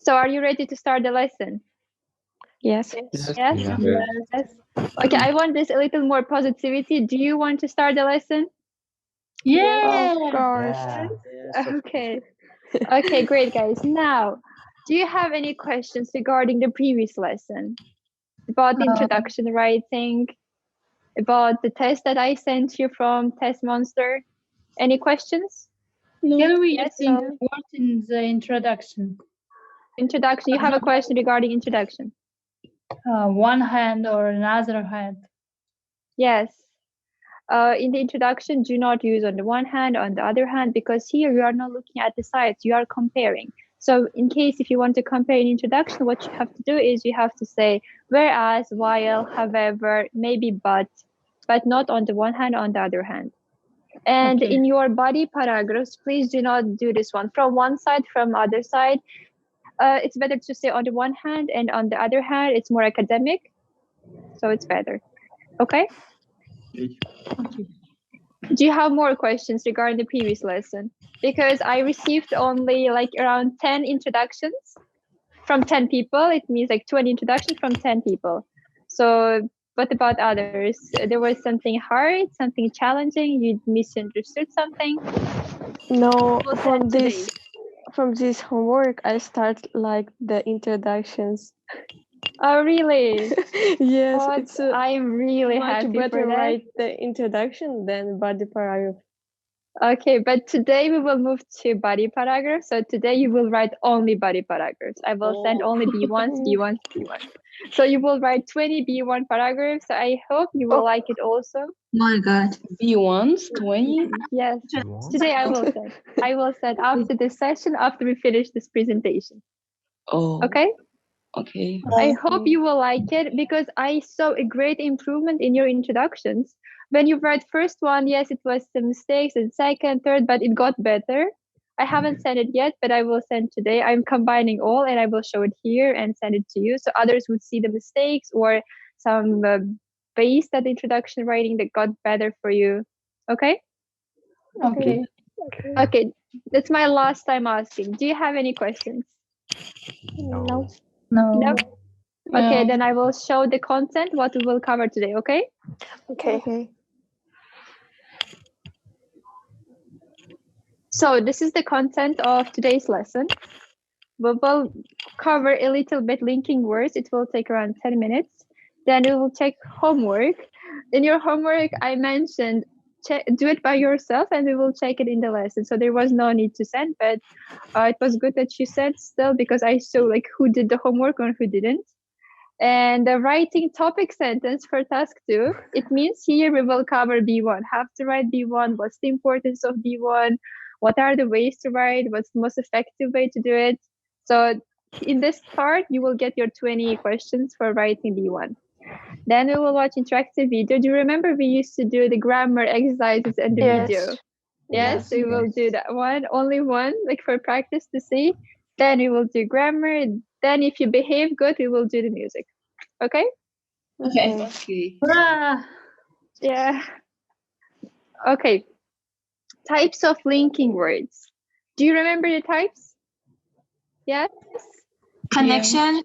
So are you ready to start the lesson? Yes. Yes? Yeah. Yes. Okay, I want this a little more positivity. Do you want to start the lesson? Yeah. Of course. Okay. Okay, great, guys. Now, do you have any questions regarding the previous lesson? About the introduction writing? About the test that I sent you from Test Monster? Any questions? Can we Yes, use the word in the introduction? Introduction. You have a question regarding introduction? One hand or another hand? Yes. In the introduction, do not use on the one hand, on the other hand, because here you are not looking at the sides, you are comparing. So in case if you want to compare an introduction, what you have to do is you have to say whereas, while, however, maybe but not on the one hand, on the other hand. And in your body paragraphs, please do not do this one from one side, from other side. It's better to say on the one hand, and on the other hand, it's more academic. So it's better. Okay? Okay. Do you have more questions regarding the previous lesson? Because I received only like around 10 introductions from 10 people. It means like 20 introductions from 10 people. So what about others? There was something hard, something challenging, you misunderstood something? No, Well, from this homework, I start like the introductions. Oh, really? Yes, Oh, it's I'm really much happy better for that. write the introduction than body paragraph. Okay, but today we will move to body paragraphs. So today you will write only body paragraphs. I will send only B1s, B1s, B1s. So you will write 20 B1 paragraphs. So I hope you will like it also. My God. B1s, 20? Yes. Today I will send. I will send after this session, after we finish this presentation. Oh. Okay? Okay. I hope you will like it because I saw a great improvement in your introductions. When you read first one, yes, it was some mistakes, and second, third, but it got better. I haven't sent it yet, but I will send today. I'm combining all and I will show it here and send it to you so others would see the mistakes or some base that introduction writing that got better for you. Okay? Okay. Okay, that's my last time asking. Do you have any questions? No. No? Okay, No. then I will show the content, what we will cover today, okay? Okay. So this is the content of today's lesson. We will cover a little bit linking words. It will take around 10 minutes. Then we will take homework. In your homework, I mentioned do it by yourself and we will check it in the lesson. So there was no need to send, but it was good that you sent still because I saw like who did the homework and who didn't. And the writing topic sentence for task 2, it means here we will cover B1. Have to write B1. What's the importance of B1? What are the ways to write? What's the most effective way to do it? So in this part, you will get your 20 questions for writing B1. Then we will watch interactive video. Do you remember we used to do the grammar exercises and the video? Yes, we will do that one, only one, like for practice to see. Then we will do grammar. Then if you behave good, we will do the music. Okay? Okay. Okay. Hurrah! Yeah. Okay. Types of linking words. Do you remember the types? Yes? Connection.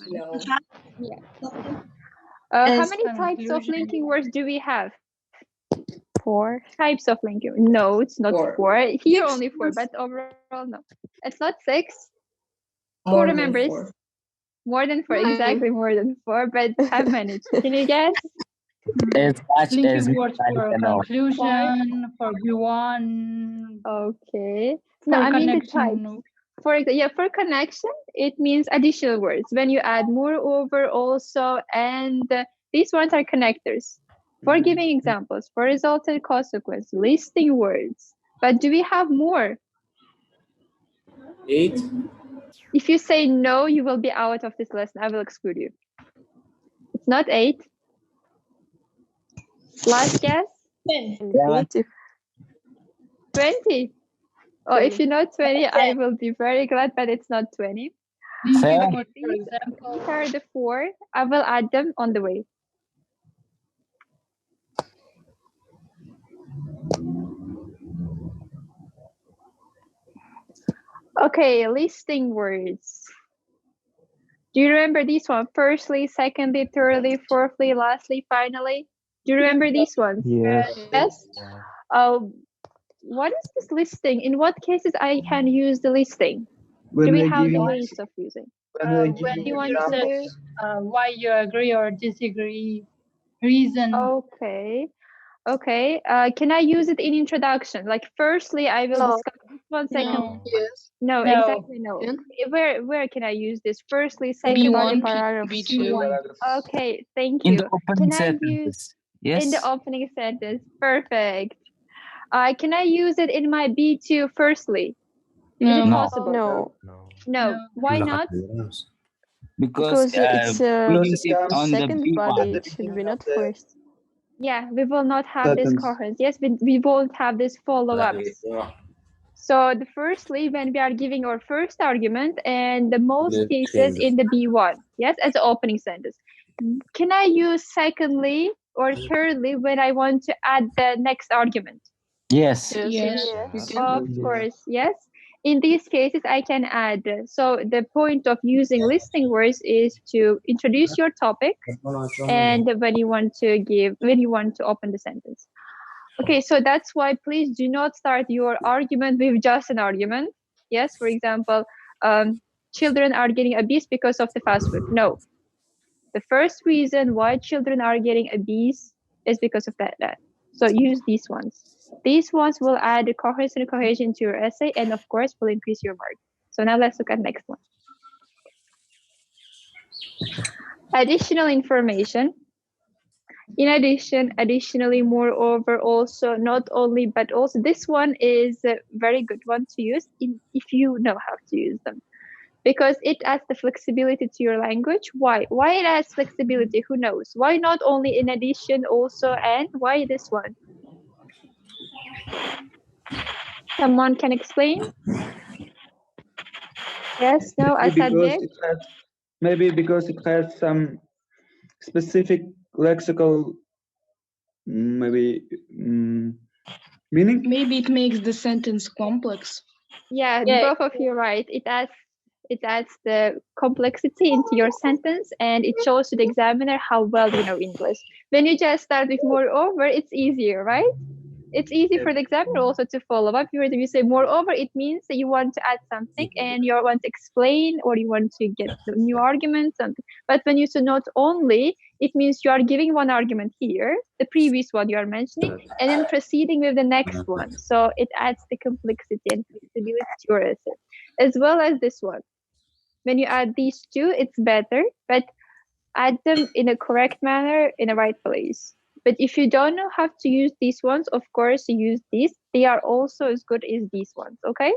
No. Yeah. How Is many types of linking words do we have? 4. Types of linking. No, it's not 4. 4. Here 6. only 4, but overall no. It's not 6. Who More than remembers? 4. More than 4, exactly more than 4, but how many? Can you guess? As much as Linking words I for can know. conclusion, for B1. Okay. No, For I mean the connection. types. For connection, it means additional words. When you add moreover, also, and these ones are connectors. For giving examples, for result and consequence, listing words. But do we have more? 8. If you say no, you will be out of this lesson. I will exclude you. It's not 8. Last guess? 20. 20. Oh, if you know 20, I will be very glad, but it's not 20. Linking Seven. words, for example. These are the 4. I will add them on the way. Okay, listing words. Do you remember this one? Firstly, secondly, thirdly, fourthly, lastly, finally. Do you remember these ones? Yes. Yes. What is this listing? In what cases I can use the listing? Do we have the ways of using? When You want you to said do? why you agree or disagree, reason. Okay. Okay. Can I use it in introduction? Like, firstly, I will No. discuss this one. Second, Yes. no, No. exactly no. Yeah. Where can I use this? Firstly, Maybe second, body B1, paragraphs. B2. Okay, thank In you. the opening Can I use sentence. Yes. in the opening sentence? Perfect. Can I use it in my B2 firstly? Is it No. possible? No, No. Why not? because Because it's use it on the second B1. body. It should be not first. Yeah, we will not have this coherence. Yes, we won't have this follow-ups. So the firstly, when we are giving our first argument, and the most cases in the B1, yes, as an opening sentence. Can I use secondly or thirdly when I want to add the next argument? Yes. Yes. You can. Of course, yes. In these cases, I can add. So the point of using listing words is to introduce your topic, and when you want to open the sentence. Okay, so that's why please do not start your argument with just an argument. Yes, for example, children are getting abused because of the fast food. No, the first reason why children are getting abused is because of that. So use these ones. These ones will add coherence and cohesion to your essay, and of course will increase your mark. So now let's look at next one. Additional information. In addition, additionally, moreover, also, not only, but also, this one is a very good one to use if you know how to use them, because it adds the flexibility to your language. Why? Why it adds flexibility? Who knows? Why not only in addition, also, and why this one? Someone can explain? Yes, no, Asadbek? Maybe because it has some specific lexical meaning. Maybe it makes the sentence complex. Yeah, both of you are right. It adds the complexity into your sentence, and it shows to the examiner how well you know English. When you just start with moreover, it's easier, right? It's easy for the examiner also to follow up. If you say moreover, it means that you want to add something and you want to explain, or you want to get the new argument, something. But when you say not only, it means you are giving one argument here, the previous one you are mentioning, and then proceeding with the next one. So it adds the complexity and flexibility to your essay, as well as this one. When you add these two, it's better, but add them in a correct manner, in the right place. But if you don't know how to use these ones, of course, you use these. They are also as good as these ones, okay?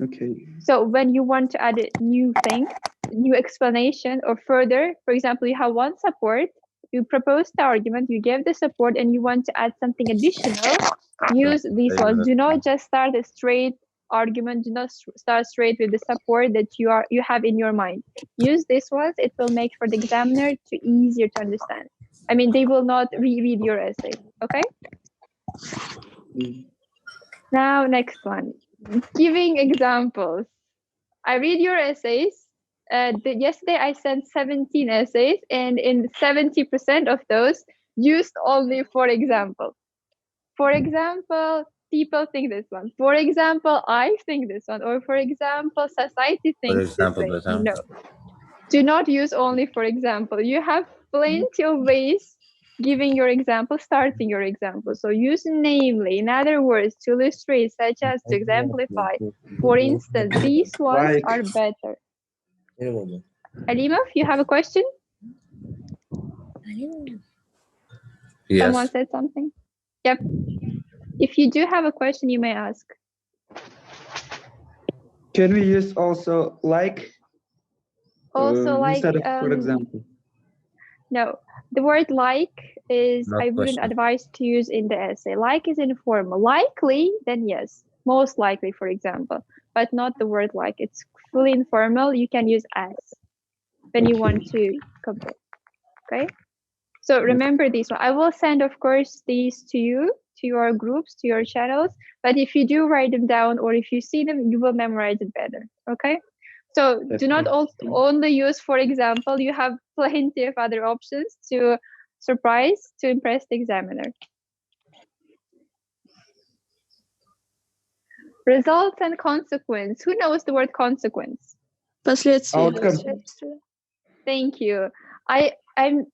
Okay. So when you want to add a new thing, new explanation, or further, for example, you have one support, you propose the argument, you give the support, and you want to add something additional, use these ones. Do not just start a straight argument. Do not start straight with the support that you have in your mind. Use these ones. It will make for the examiner to easier to understand. I mean, they will not reread your essay. Okay. Now, next one. Giving examples. I read your essays. Yesterday I sent 17 essays, and in 70% of those used only for example. For example, people think this one. For example, I think this one. Or for example, society thinks this way. No. Do not use only for example. You have plenty of ways giving your example, starting your example. So use namely, in other words, to illustrate, such as to exemplify. For instance, these ones are better. Alimov, you have a question? Yes. Someone said something? Yep. If you do have a question, you may ask. Can we use also like? Also, like, instead of for example. No, the word like is, Not I wouldn't question. advise to use in the essay. Like is informal. Likely, then yes. Most likely, for example, but not the word like. It's fully informal. You can use as when you want to compare. Okay. So remember these one. I will send, of course, these to you, to your groups, to your channels. But if you do write them down, or if you see them, you will memorize it better. Okay. So That's do not good. only use, for example, you have plenty of other options to impress the examiner. Results and consequence. Who knows the word consequence? Последствия. Outcome. Thank you. I'm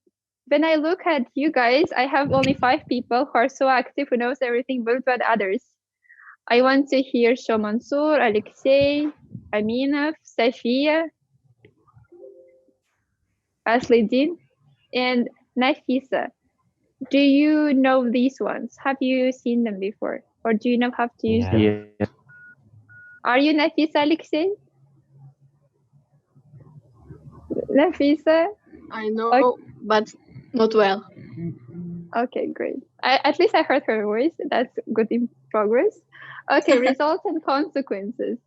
when I look at you guys, I have only 5 people who are so active, who knows everything, but what others? I want to hear Shomansur, Alexei, Aminov, Safia, Asledin, and Nafisa. Do you know these ones? Have you seen them before? Or do you know how to use them? Yeah. Are you Nafisa, Alexei? Nafisa? I know, Okay. but not well. Okay, great. At least I heard her voice. That's good in progress. Okay, results and consequences.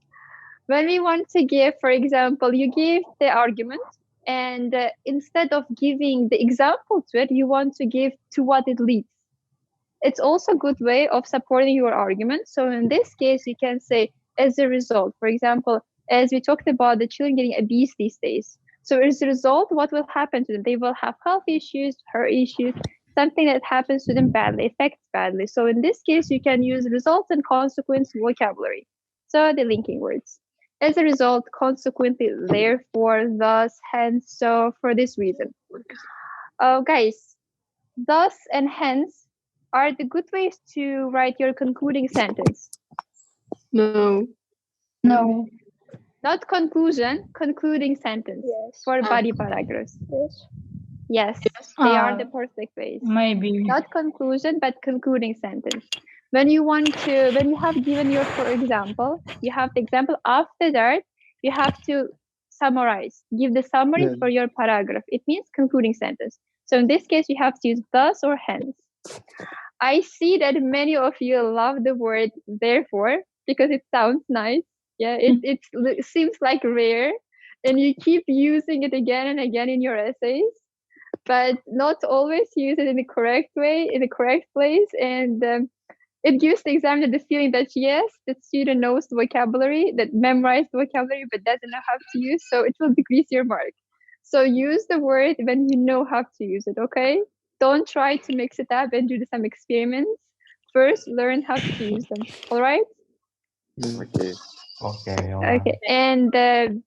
When we want to give, for example, you give the argument, and instead of giving the example to it, you want to give to what it leads. It's also a good way of supporting your argument. So in this case, you can say, as a result, for example, as we talked about the children getting obese these days. So as a result, what will happen to them? They will have health issues, her issues, something that happens to them badly, affects badly. So in this case, you can use results and consequence vocabulary. So the linking words. As a result, consequently, therefore, thus, hence, so, for this reason. Guys, thus and hence are the good ways to write your concluding sentence. No. No. Not conclusion, concluding sentence for body paragraphs. Yes, they are the perfect ways. Maybe. Not conclusion, but concluding sentence. When you have given your, for example, you have the example. After that, you have to summarize, give the summary for your paragraph. It means concluding sentence. So in this case, you have to use thus or hence. I see that many of you love the word therefore because it sounds nice. Yeah, it seems like rare, and you keep using it again and again in your essays, but not always use it in the correct way, in the correct place. And it gives the examiner the feeling that yes, the student knows the vocabulary, that memorized the vocabulary, but doesn't know how to use, so it will decrease your mark. So use the word when you know how to use it, okay? Don't try to mix it up and do some experiments. First, learn how to use them, all right? Okay. Okay, and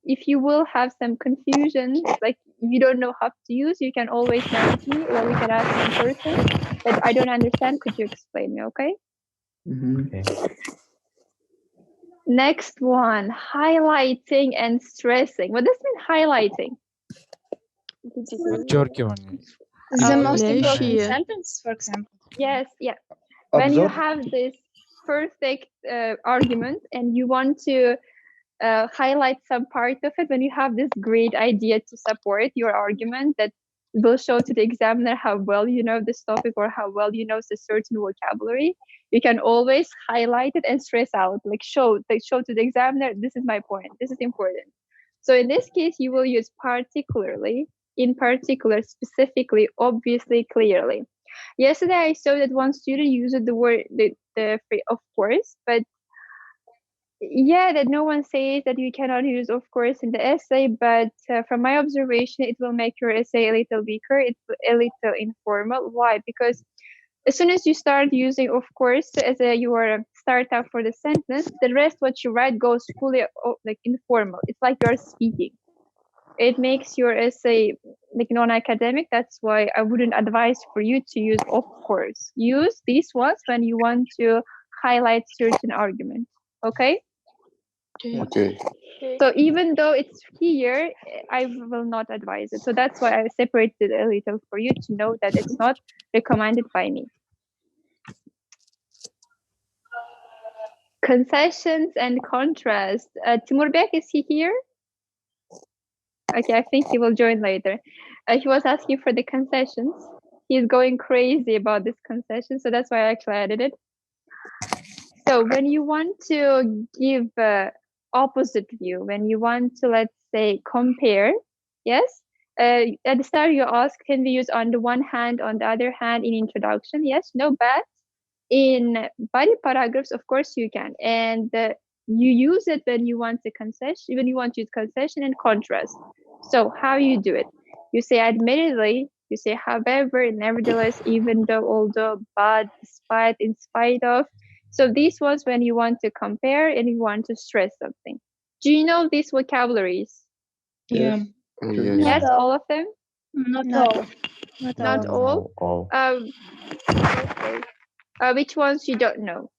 if you will have some confusion, like you don't know how to use, you can always message me, or we can ask in person that I don't understand. Could you explain me? Okay. Next one, highlighting and stressing. What does mean highlighting? Подчеркивание. The most important sentence, for example. Yes, yeah. When you have this perfect argument and you want to highlight some part of it, when you have this great idea to support your argument that will show to the examiner how well you know this topic or how well you know a certain vocabulary, you can always highlight it and stress out, like show to the examiner, this is my point, this is important. So in this case, you will use particularly, in particular, specifically, obviously, clearly. Yesterday, I saw that one student used the word, the phrase, of course, but yeah, that no one says that you cannot use of course in the essay, but from my observation, it will make your essay a little weaker. It's a little informal. Why? Because as soon as you start using of course as your start out for the sentence, the rest what you write goes fully like informal. It's like you're speaking. It makes your essay like non-academic. That's why I wouldn't advise for you to use of course. Use these ones when you want to highlight certain argument. Okay? Okay. So even though it's here, I will not advise it. So that's why I separated a little for you to know that it's not recommended by me. Concessions and contrast. Timurbek, is he here? Okay, I think he will join later. He was asking for the concessions. He's going crazy about this concession, so that's why I actually added it. So when you want to give opposite view, when you want to, let's say, compare, yes, at the start you ask, can we use on the one hand, on the other hand in introduction? Yes, no, but in body paragraphs, of course you can. And You use it when you want to concession, when you want to use concession and contrast. So how you do it? You say admittedly, you say however, nevertheless, even though, although, but, despite, in spite of. So these ones when you want to compare and you want to stress something. Do you know these vocabularies? Yeah. Yes. Yes, all of them? Not No. all. Not all? All. Okay. Which ones you don't know?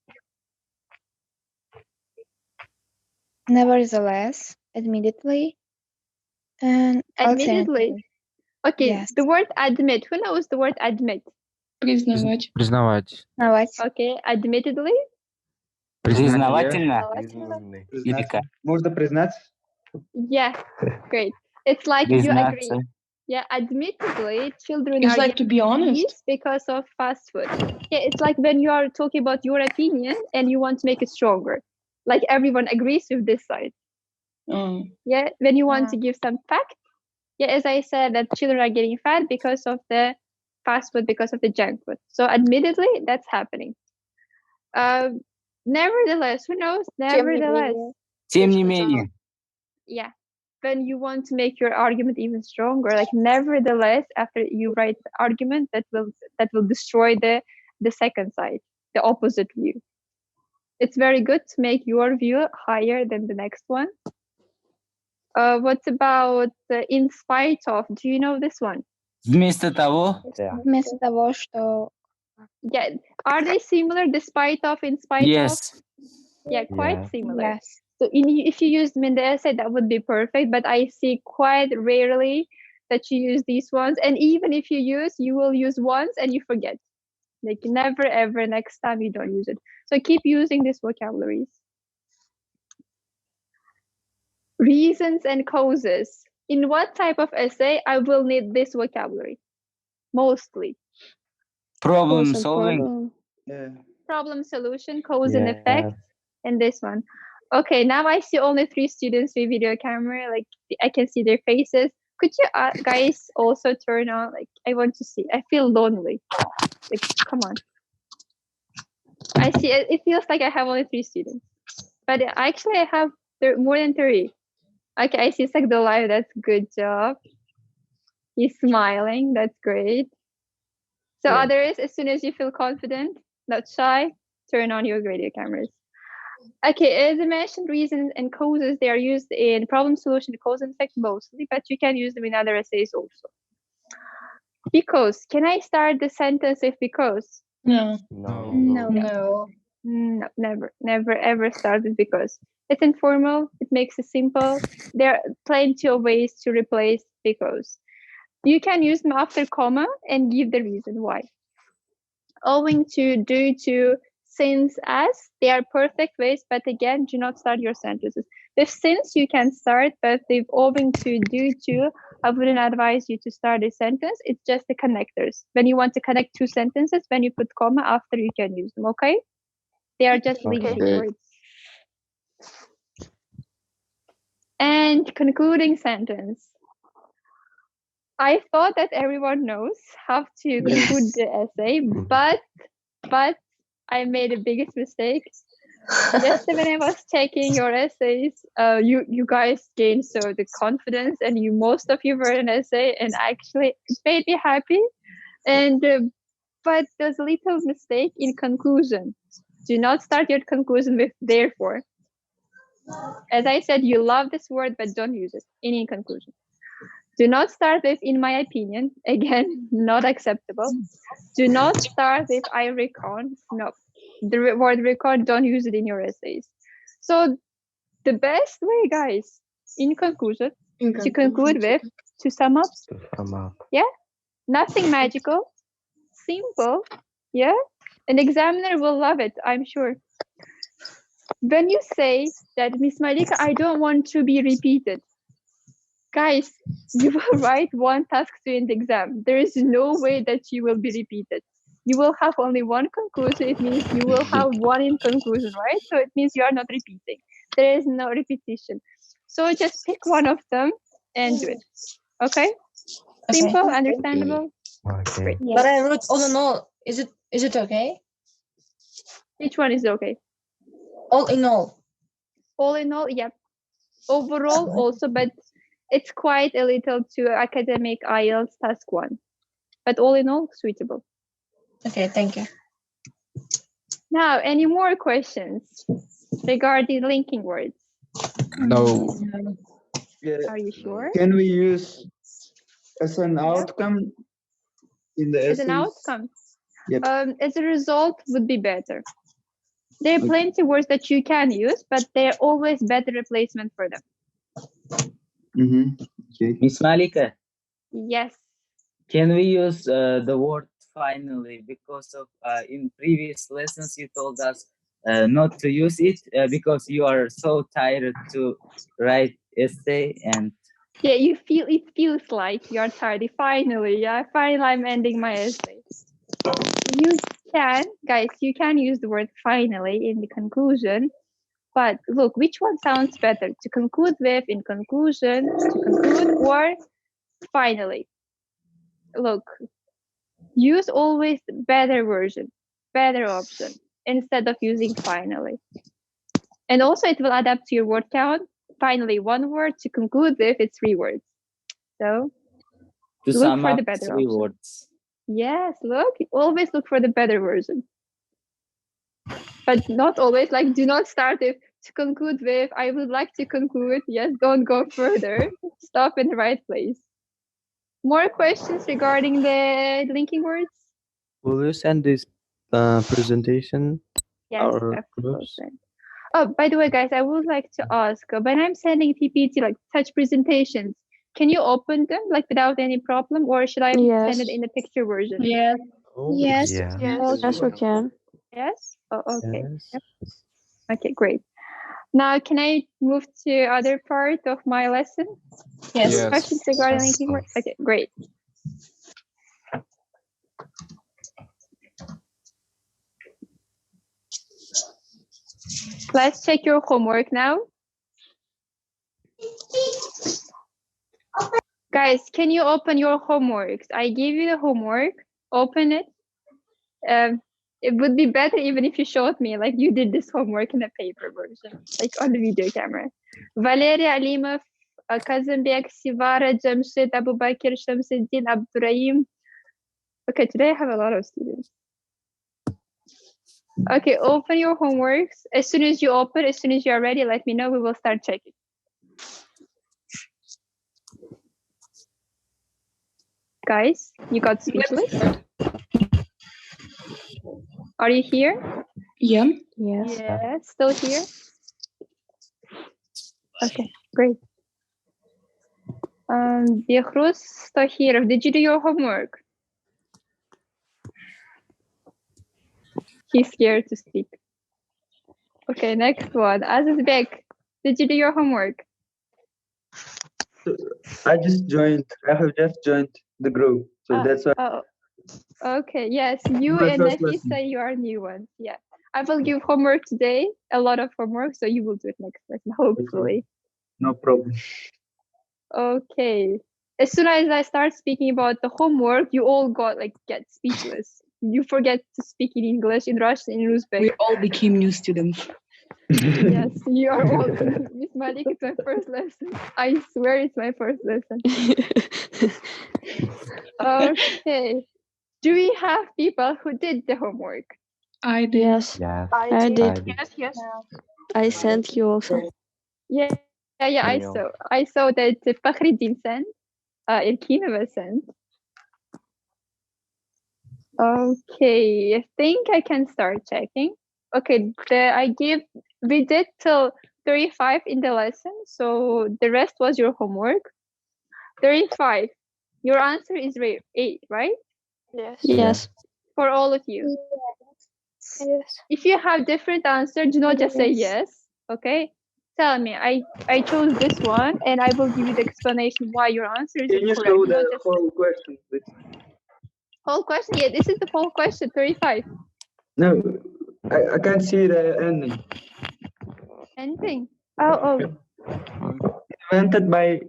Nevertheless, admittedly, and Admittedly. alternatively. Okay, Yes. the word admit. Who knows the word admit? Признавать. Признавать. Признавать. Okay, admittedly. Признавательно. Признанный. Признаться. Можно признаться? Yeah, great. It's like you agree. Признаться. Yeah, admittedly, children It's are like to be honest. these because of fast food. Yeah, it's like when you are talking about your opinion and you want to make it stronger. Like everyone agrees with this side. Yeah, when you want to give some fact. Yeah, as I said, that children are getting fat because of the fast food, because of the junk food. So admittedly, that's happening. Nevertheless, who knows? Nevertheless. Тем не менее. Yeah. When you want to make your argument even stronger, like nevertheless, after you write the argument that will destroy the second side, the opposite view. It's very good to make your view higher than the next one. What about in spite of? Do you know this one? Вместо того. Вместо того, что... Yeah. Are they similar? Despite of, in spite of? Yes. Yeah, quite similar. Yes. So if you use them in the essay, that would be perfect. But I see quite rarely that you use these ones. And even if you use, you will use once and you forget. Like never ever next time you don't use it. So keep using these vocabularies. Reasons and causes. In what type of essay I will need this vocabulary? Mostly. Problem solving. Yeah. Problem solution, cause and effect, and this one. Okay, now I see only 3 students with video camera. Like I can see their faces. Could you guys also turn on? Like I want to see. I feel lonely. Like come on. I see. It feels like I have only 3 students, but actually I have more than 3. Okay, I see Sagdo live. That's good job. He's smiling. That's great. So others, as soon as you feel confident, not shy, turn on your video cameras. Okay, as I mentioned, reasons and causes, they are used in problem solution, cause and effect mostly, but you can use them in other essays also. Because, can I start the sentence with because? No. No, never ever start with because. It's informal, it makes it simple. There are plenty of ways to replace because. You can use them after comma and give the reason why. Owing to, due to, since, as, they are perfect ways, but again, do not start your sentences. With since you can start, but with owing to, due to, I wouldn't advise you to start a sentence. It's just the connectors. When you want to connect 2 sentences, when you put comma after, you can use them, okay? They are just linking words. And concluding sentence. I thought that everyone knows how to conclude the essay, but I made the biggest mistake. Yesterday when I was checking your essays, you guys gained so the confidence, and most of you wrote an essay, and actually it made me happy. And but there's a little mistake in conclusion. Do not start your conclusion with therefore. As I said, you love this word, but don't use it in conclusion. Do not start with, in my opinion, again, not acceptable. Do not start with, I reckon. No, the word reckon, don't use it in your essays. So the best way, guys, in conclusion, to conclude with, to sum up. Yeah, nothing magical, simple. Yeah, an examiner will love it, I'm sure. When you say that, Miss Malika, I don't want to be repeated. Guys, you will write 1 task in the exam. There is no way that you will be repeated. You will have only 1 conclusion. It means you will have 1 in conclusion, right? So it means you are not repeating. There is no repetition. So just pick 1 of them and do it. Okay? Simple, understandable? Okay. Yes. But I wrote all in all. Is it okay? Which one is okay? All in all. all in all, yep. Overall also, but it's quite a little to academic IELTS task 1. But all in all, suitable. Okay, thank you. Now, any more questions regarding linking words? No. Yeah. Are you sure? Can we use as an outcome in the As an essays? outcome? Yep. As a result would be better. There are plenty of words that you can use, but there are always better replacement for them. Okay. Miss Malika, Yes. can we use the word finally, because of in previous lessons you told us not to use it because you are so tired to write essay, and Yeah, it feels like you're tired. Finally, I'm ending my essay. You can, guys, you can use the word finally in the conclusion, but look, which one sounds better? To conclude with, in conclusion, to conclude, or finally? Look, use always the better version, better option, instead of using finally. And also it will adapt to your word count. Finally, 1 word. To conclude with, it's 3 words. So to look sum for up the better 3 option. words. Yes, always look for the better version. But not always, like, do not start with to conclude with, I would like to conclude. Yes, don't go further. Stop in the right place. More questions regarding the linking words? Will you send this presentation? Yes, Our of course. groups? Oh, by the way, guys, I would like to ask, when I'm sending PPT, like touch presentations, can you open them like without any problem, or should I send it in the picture version? Yes. Yes. Yes, we can. Yes? Oh, okay. Yes. Yep. Okay, great. Now, can I move to other part of my lesson? Yes. Yes. Questions regarding linking words? Okay, great. Let's check your homework now. Guys, can you open your homeworks? I gave you the homework. Open it. It would be better even if you showed me like you did this homework in a paper version, like on the video camera. Valeria Alimov, Kazembek, Sivara, Jamshid, Abubakir, Shamsuddin, Abdurrahim. Okay, today I have a lot of students. Okay, open your homeworks. As soon as you are ready, let me know. We will start checking. Guys, you got speechless? Are you here? Yeah. Yes. Yes, still here? Okay, great. Behruz Tahirov, did you do your homework? He's scared to speak. Okay, next one. Azizbek, did you do your homework? I just joined. I have just joined the group, so that's why. Oh, okay, yes, you My and first lesson. Nafisa, you are new ones. Yeah, I will give homework today, a lot of homework, so you will do it next lesson, hopefully. No problem. Okay. As soon as I start speaking about the homework, you all get speechless. You forget to speak in English, in Russian, in Uzbek. We all became new students. Yes, you are all. Miss Malik, it's my first lesson. I swear it's my first lesson. Okay. Do we have people who did the homework? I did. Yes. Yeah. I did. Yes. I sent you also. Yeah, I saw that Fakhriddin sent, Irkinova sent. Okay, I think I can start checking. Okay, we did till 35 in the lesson, so the rest was your homework. 35. Your answer is 8, right? Yes. For all of you. Yes. If you have different answer, do not just say yes. Okay? Tell me, I chose this one, and I will give you the explanation why your answer is Can you correct. show Do not the just whole question, please? whole question. Yeah, this is the whole question. 35. No, I can't see the ending. Anything? Oh, Invented by.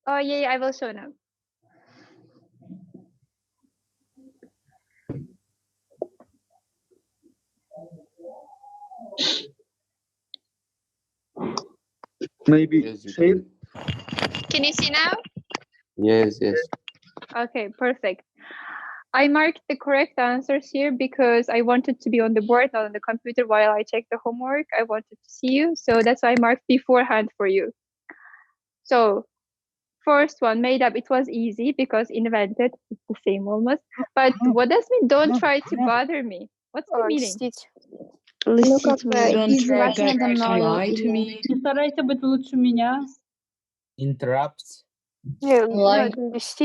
yeah, I will show now. Maybe Yes, you shape. Can you see now? Yes, yes. Okay, perfect. I marked the correct answers here because I wanted to be on the board, not on the computer while I check the homework. I wanted to see you, so that's why I marked beforehand for you. So, first one, made up, it was easy because invented, it's the same almost. But what does mean don't try to bother me? What's the meaning? Льстить мне. Don't try Желательно to мною lie to или- me. Не старайся быть лучше меня. Interrupt. Like-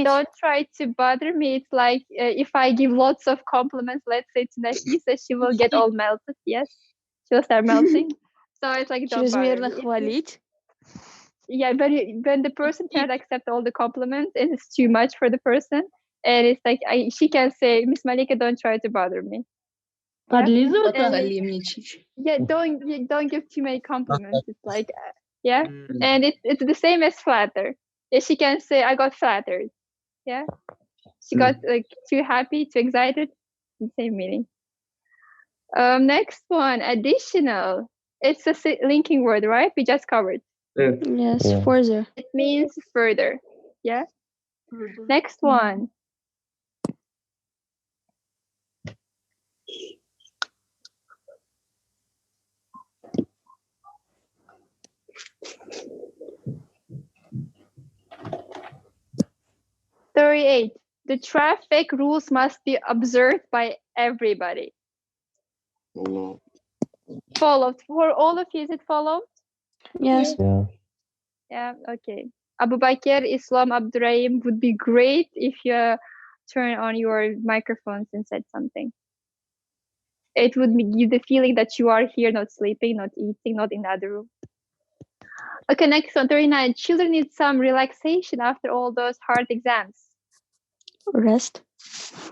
Don't try to bother me. It's like if I give lots of compliments, let's say to Nafisa, she will get all melted. Yes, she'll start melting. So it's like don't bother Чрезмерно me. хвалить. Yeah, but when the person can't accept all the compliments and it's too much for the person, and it's like she can say, Miss Malika, don't try to bother me. Подлизываться? Подхалимничать. Yeah, don't give too many compliments. It's like yeah, and it's the same as flatter. Yeah, she can say I got flattered. Yeah, she got like too happy, too excited. The same meaning. Next one, additional. It's a linking word, right? We just covered. Yes, Yeah. further. It means further. Yeah. Next one. $38. The traffic rules must be observed by everybody. No. Followed. For all of you, is it followed? Yes. Yeah. Yeah, okay. Abu Bakr, Islam, Abdurrahim, would be great if you turn on your microphones and said something. It would give the feeling that you are here, not sleeping, not eating, not in the other room. Okay, next one, 39. Children need some relaxation after all those hard exams. Rest.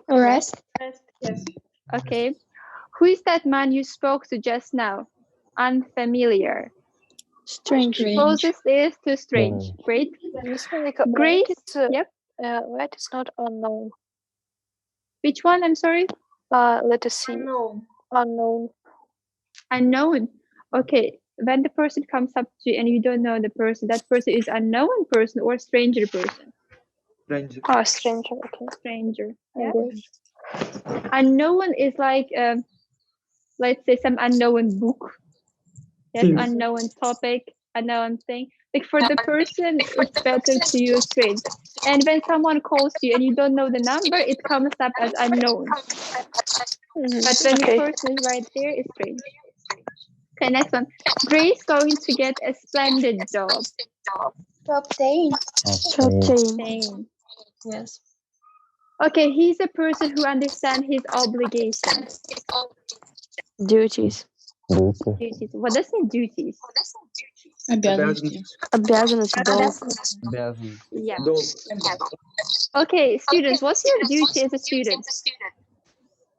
Rest. Okay. Who is that man you spoke to just now? Unfamiliar. Strange. Closest is to strange. Great. Miss Monica, Grace. Yep. Yep. That is not unknown. Which one? I'm sorry. Let us see. Unknown. Unknown. Okay. When the person comes up to you and you don't know the person, that person is unknown person or stranger person. Stranger. Stranger. Okay. Stranger. Yeah. Okay. Unknown is like, let's say some unknown book. Yes, Things. unknown topic, unknown thing. Like for the person, it's better to use strange. And when someone calls you and you don't know the number, it comes up as unknown. But when the person is right there, it's strange. Okay, next one. Grace going to get a splendid job. Obtain. Obtain. Yes. Okay, he's a person who understands his obligations. Duties. Duties. What does mean duties? Обязанности. Обязанность, долг. Обязан. Yeah. Долг. Okay, students, what's your duty as a student?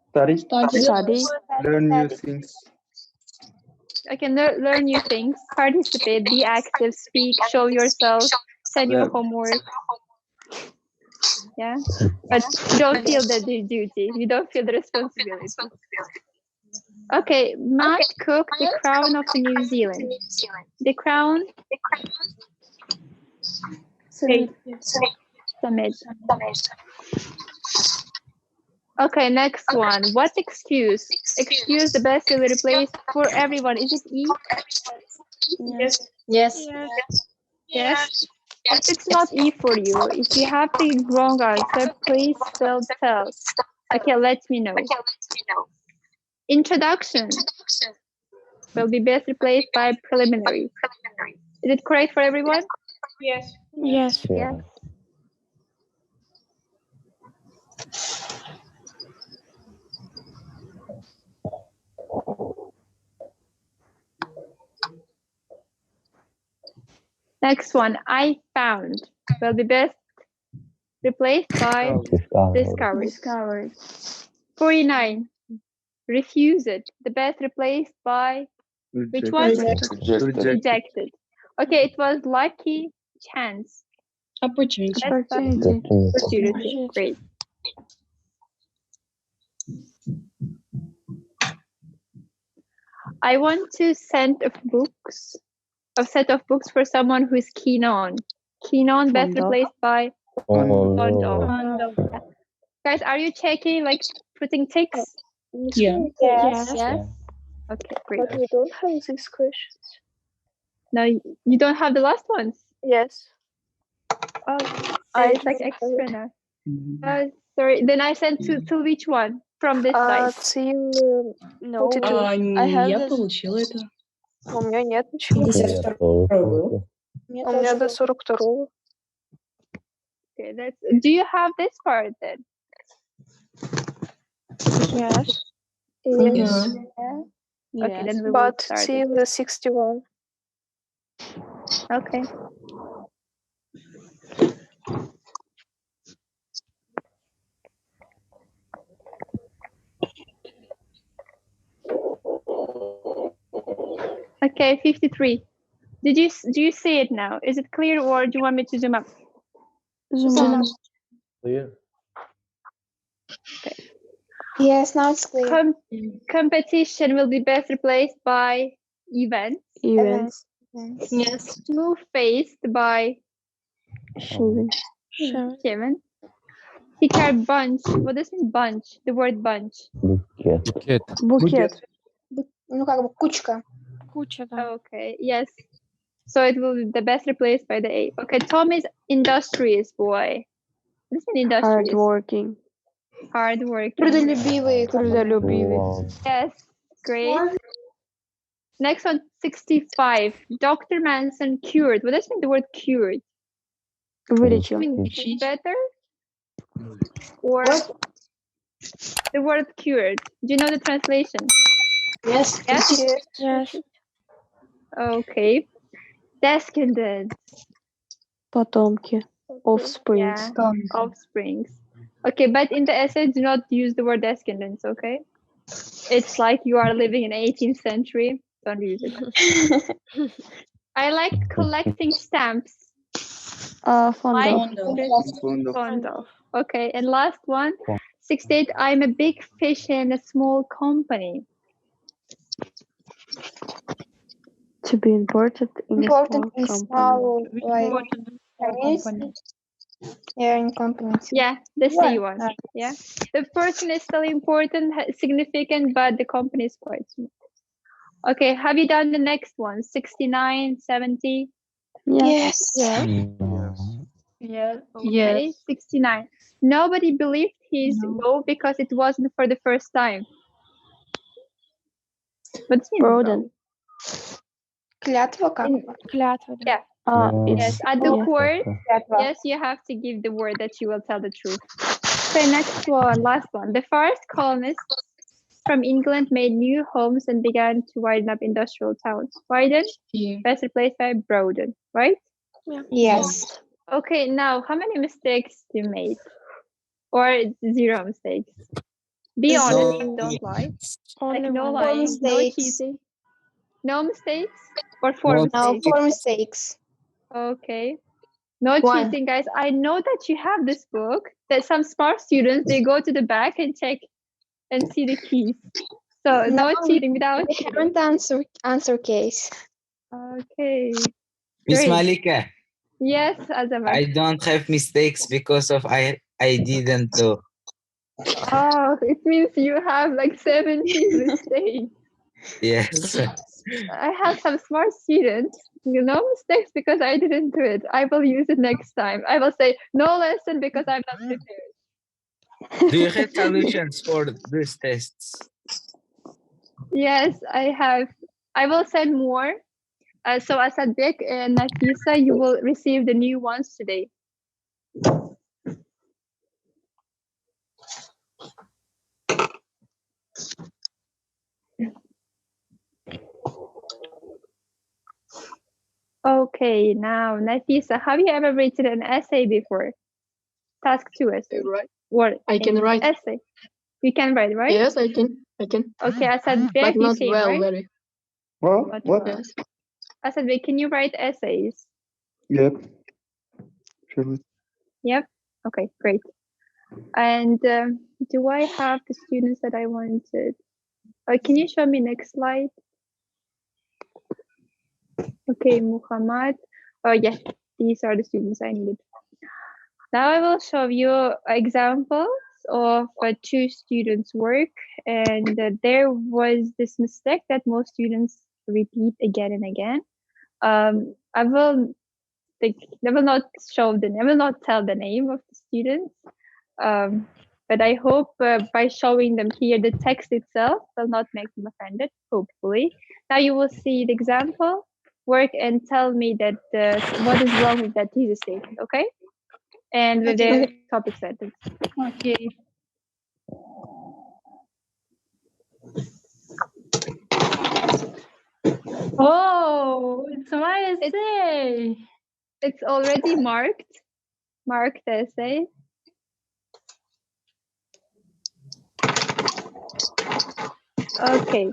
Study. Study. Learn new things. Okay, learn new things, participate, be active, speak, show yourself, send your homework. Yeah, but you don't feel the duty. You don't feel the responsibility. Okay, Matt Cook, the crown of New Zealand. The crown. Summit. Okay, next one. What excuse? Excuse the best will replace for everyone. Is it E? Yes. Yes. It's not E for you. If you have the wrong answer, please still tell. Okay, let me know. Introduction will be best replaced by preliminary. Is it correct for everyone? Yes. Yes. Yeah. Next one, I found will be best replaced by discovered. 49, refuse it. The best replaced by which one? Rejected. Okay, it was lucky chance. Opportunity. Opportunity. Great. I want to send of books a set of books for someone who is keen on. Keen on, best Fond of. replaced by Oh, fond no. of. Guys, are you checking, like putting ticks? Yeah. Yes. Yes. Okay, great. But we don't have these questions. No, you don't have the last ones. Yes. Oh, I it's like don't have extra it. now. Mhm. Sorry. Then I sent to which one from this side? Till no. I have Я this. получила это. У меня нет ничего. 52 был. У меня до 42-го. Okay, that's. Do you have this part then? Yes. Yes. Yeah. Okay, then we will But start. till 61. Okay. Okay, 53. Do you see it now? Is it clear, or do you want me to zoom up? Zoom up. Clear? Yes, now it's clear. Competition will be best replaced by event. Events. Yes. Smooth-faced by Shiven. Kevin. Teacher bunch. What does it mean bunch? The word bunch. Букет. Букет. Ну, как бы кучка. Куча, да. Okay, yes. So it will be the best replaced by the A. Okay, Tom is industrious boy. What does it mean industrious? Hardworking. Hardworking. Трудолюбивый. Трудолюбивый. Yes, great. Next one, 65. Dr. Manson cured. What does it mean the word cured? Вылечил. I mean, Лечить. better? Or the word cured. Do you know the translation? Yes. Yes? Yes. Okay. Descendants. Потомки. Offsprings. Yeah, offsprings. Okay, but in the essay, do not use the word descendants, okay? It's like you are living in 18th century. Don't use it. I like collecting stamps. Fond Like of. fond of. Okay, and last one, 68. I'm a big fish in a small company. To be important in Important a in small company. small, like, Company. yeah, in companies. Yeah, the C Yeah. one. Yeah, the person is still important, significant, but the company is quite small. Okay, have you done the next one? 69, 70? Yes. Yes. Okay, 69. Nobody believed his go because it wasn't for the first time. What's in Broaden. Клятва как? Клятва. Yeah. Yes, at the court, yes, you have to give the word that you will tell the truth. Okay, next one, last one. The first colonists from England made new homes and began to widen up industrial towns. Widen, Yeah. best replaced by broaden, right? Yes. Okay, now how many mistakes you made? Or 0 mistakes? Be honest, don't lie. Like no lying, no mistakes. cheating. No mistakes? Or 4 No, mistakes? No, 4 mistakes. Okay. No One. cheating, guys. I know that you have this book, that some smart students, they go to the back and check and see the keys. So no cheating without We haven't answer case. Okay. Miss Great. Malika, Yes, Azamar. I don't have mistakes because of I didn't do. Oh, it means you have like 17 mistakes. Yes. I have some smart students. No mistakes because I didn't do it. I will use it next time. I will say no lesson because I'm not prepared. Do you have solutions for these tests? Yes, I have. I will send more. So Asadbek and Nafisa, you will receive the new ones today. Okay, now Nafisa, have you ever written an essay before? Task 2 essay. Right. What? I can write. Essay. You can write, right? Yes, I can. Okay, Asadbek, But you not can, well, right? very. What? Yes. Asadbek, can you write essays? Yep. Surely. Yep. Okay, great. And do I have the students that I wanted? Can you show me next slide? Okay, Muhammad. Oh, yes, these are the students I needed. Now I will show you examples of two students' work, and there was this mistake that most students repeat again and again. I will not tell the name of the students, but I hope by showing them here the text itself will not make them offended, hopefully. Now you will see the example work and tell me that what is wrong with that thesis statement, okay? And with the topic sentence. Okay. Oh, it's my essay. It's already marked essay. Okay.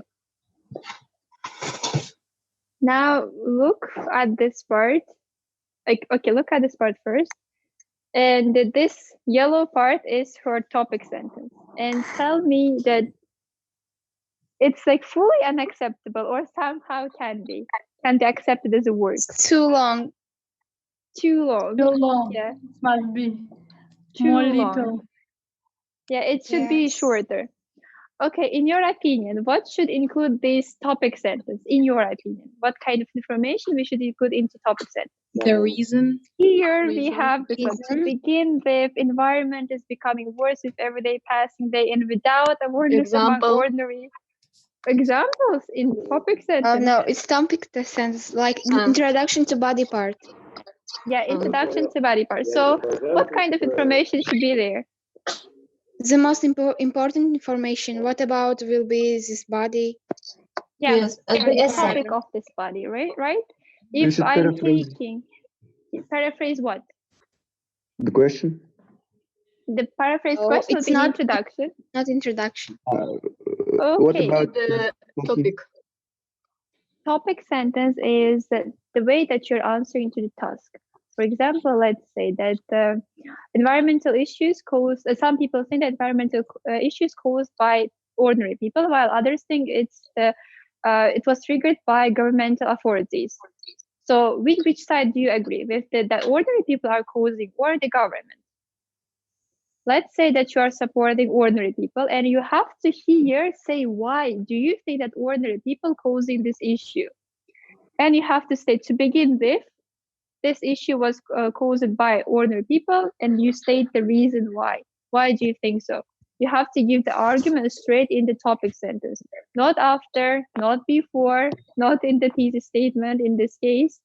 Now look at this part. Okay, look at this part first. And this yellow part is her topic sentence. And tell me that it's like fully unacceptable or somehow can be accepted as a word. Too long. Too long. Too long. Yeah. It must be Too more long. little. Yeah, it should be shorter. Okay, in your opinion, what should include this topic sentence? In your opinion, what kind of information we should include into topic sentence? The reason. Here we Reason. have to begin with environment is becoming worse with everyday passing day and without awareness among Example. ordinary examples in topic sentence. No, it's topic sentence, like introduction to body part. Yeah, introduction to body part. So what kind of information should be there? The most important information. What about will be this body? Yeah, Yes, the topic of this body, right? You If should I'm paraphrase. taking paraphrase what? The question. The paraphrase Oh, question will it's be not- introduction. Not introduction. What Okay. about the topic. Topic sentence is the way that you're answering to the task. For example, let's say that environmental issues caused, some people think that environmental issues caused by ordinary people, while others think it was triggered by governmental authorities. So with which side do you agree? With that ordinary people are causing or the government? Let's say that you are supporting ordinary people and you have to here say why do you think that ordinary people causing this issue? And you have to state to begin with, this issue was caused by ordinary people, and you state the reason why. Why do you think so? You have to give the argument straight in the topic sentence, not after, not before, not in the thesis statement in this case,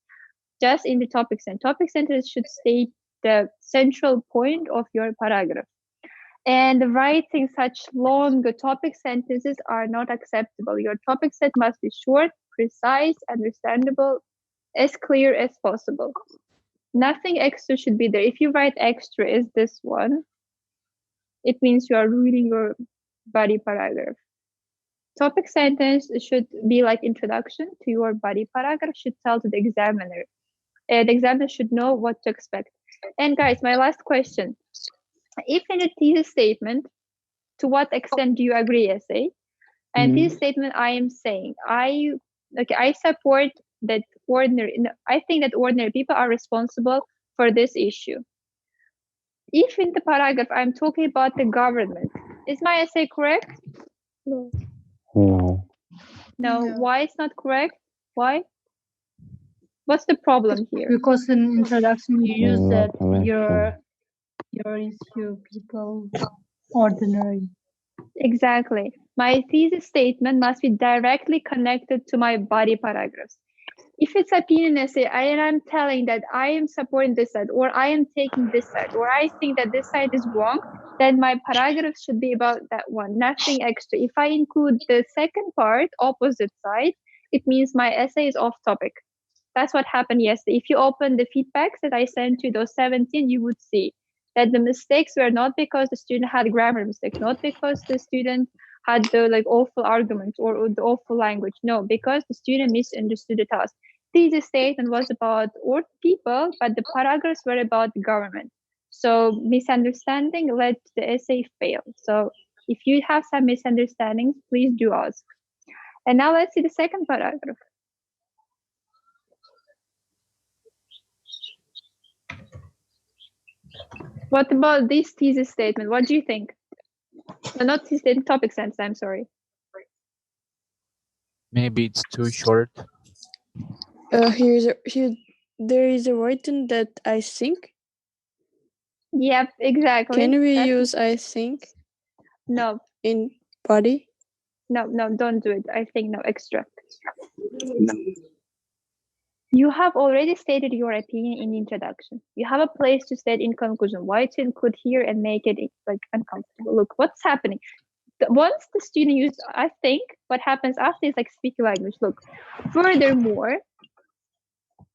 just in the topic sentence. Topic sentence should state the central point of your paragraph. And writing such long topic sentences are not acceptable. Your topic set must be short, precise, understandable, as clear as possible. Nothing extra should be there. If you write extra as this one, it means you are ruining your body paragraph. Topic sentence should be like introduction to your body paragraph, should tell to the examiner. The examiner should know what to expect. And guys, my last question. If in a thesis statement, to what extent do you agree, essay? And this statement I am saying, I support that I think that ordinary people are responsible for this issue. If in the paragraph I'm talking about the government, is my essay correct? No. No. Why it's not correct? Why? What's the problem here? Because in introduction you use that connection. your issue people ordinary. Exactly. My thesis statement must be directly connected to my body paragraphs. If it's opinion essay and I'm telling that I am supporting this side, or I am taking this side, or I think that this side is wrong, then my paragraph should be about that one, nothing extra. If I include the second part, opposite side, it means my essay is off topic. That's what happened yesterday. If you open the feedbacks that I sent you, those 17, you would see that the mistakes were not because the student had grammar mistakes, not because the student had the awful arguments or the awful language. No, because the student misunderstood the task. Thesis statement was about people, but the paragraphs were about the government. So misunderstanding led to the essay fail. So if you have some misunderstandings, please do ask. And now let's see the second paragraph. What about this thesis statement? What do you think? No, not thesis statement, topic sentence, I'm sorry. Maybe it's too short. There is a written that I think. Yep, exactly. Can we That's- use I think No, in body? no, don't do it. I think no, extra. You have already stated your opinion in the introduction. You have a place to state in conclusion. Why to include here and make it like uncomfortable? Look, what's happening? Once the student uses I think, what happens after is like speaking language. Look, furthermore,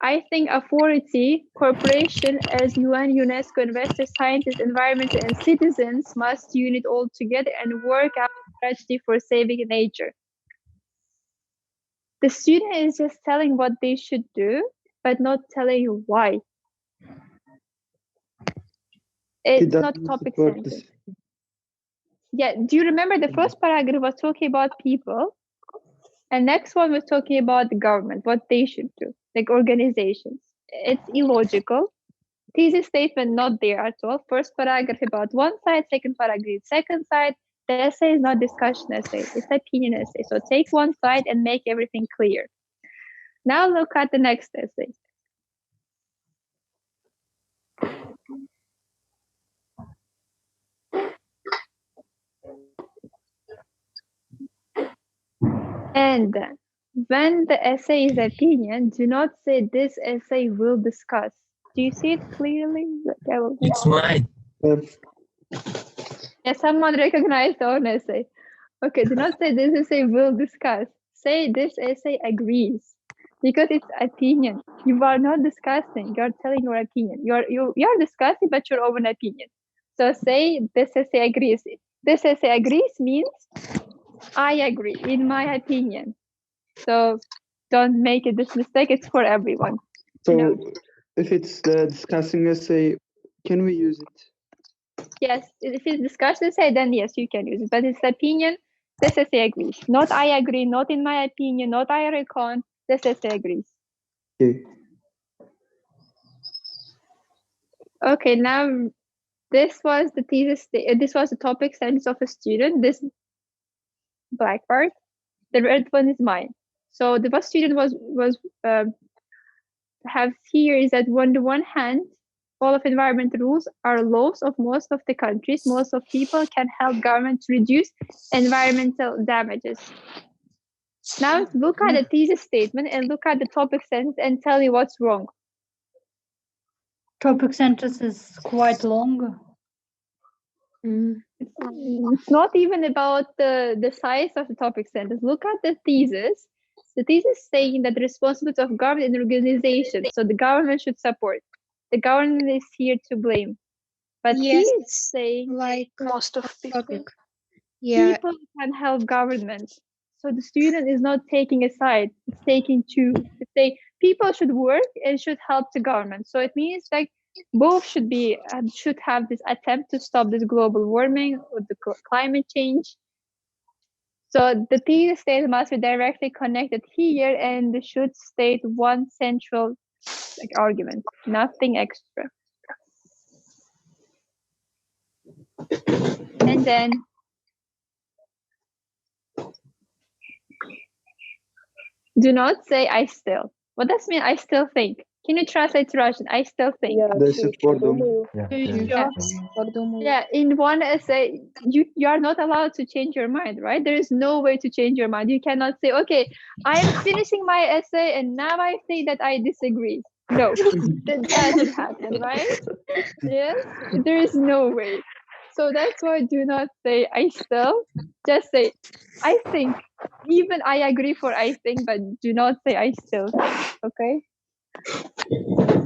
I think authority, corporation as UN, UNESCO, investors, scientists, environment, and citizens must unite all together and work out a strategy for saving nature. The student is just telling what they should do, but not telling you why. It's not topic sentence. Yeah, do you remember the first paragraph was talking about people, and next one was talking about the government, what they should do, like organizations. It's illogical. Thesis statement not there at all. First paragraph about one side, second paragraph second side. The essay is not discussion essay, it's opinion essay. So take one side and make everything clear. Now look at the next essay. And when the essay is opinion, do not say this essay will discuss. Do you see it clearly? It's mine. Yeah, someone recognized the own essay. Okay, do not say this essay will discuss. Say this essay agrees. Because it's opinion. You are not discussing, you're telling your opinion. You're discussing but your own opinion. So say this essay agrees. This essay agrees means I agree, in my opinion. So don't make it this mistake, it's for everyone. So if it's the discussing essay, can we use it? Yes, if it's discussion essay, then yes, you can use it. But it's opinion, this essay agrees. Not I agree, not in my opinion, not I recon, this essay agrees. Okay. Okay, now this was the thesis, this was the topic sentence of a student, this black part. The red one is mine. So the first student have here is that on the one hand, all of environmental rules are laws of most of the countries. Most of people can help government to reduce environmental damages. Now look at the thesis statement and look at the topic sentence and tell me what's wrong. Topic sentence is quite long. It's not even about the size of the topic sentence. Look at the thesis. The thesis saying that the responsibility of government and organization, so the government should support. The government is here to blame. But Yes, he is saying like Most of people. yeah, people can help government. So the student is not taking a side, it's taking two. To say people should work and should help the government. So it means like both should have this attempt to stop this global warming or the climate change. So the thesis statement must be directly connected here and should state one central argument, nothing extra. And then do not say I still. What does mean I still think? Can you translate to Russian? I still think. Yeah, in one essay, you are not allowed to change your mind, right? There is no way to change your mind. You cannot say, okay, I'm finishing my essay and now I think that I disagree. No, that doesn't happen, right? Yes, there is no way. So that's why do not say I still, just say I think. Even I agree for I think, but do not say I still think, okay?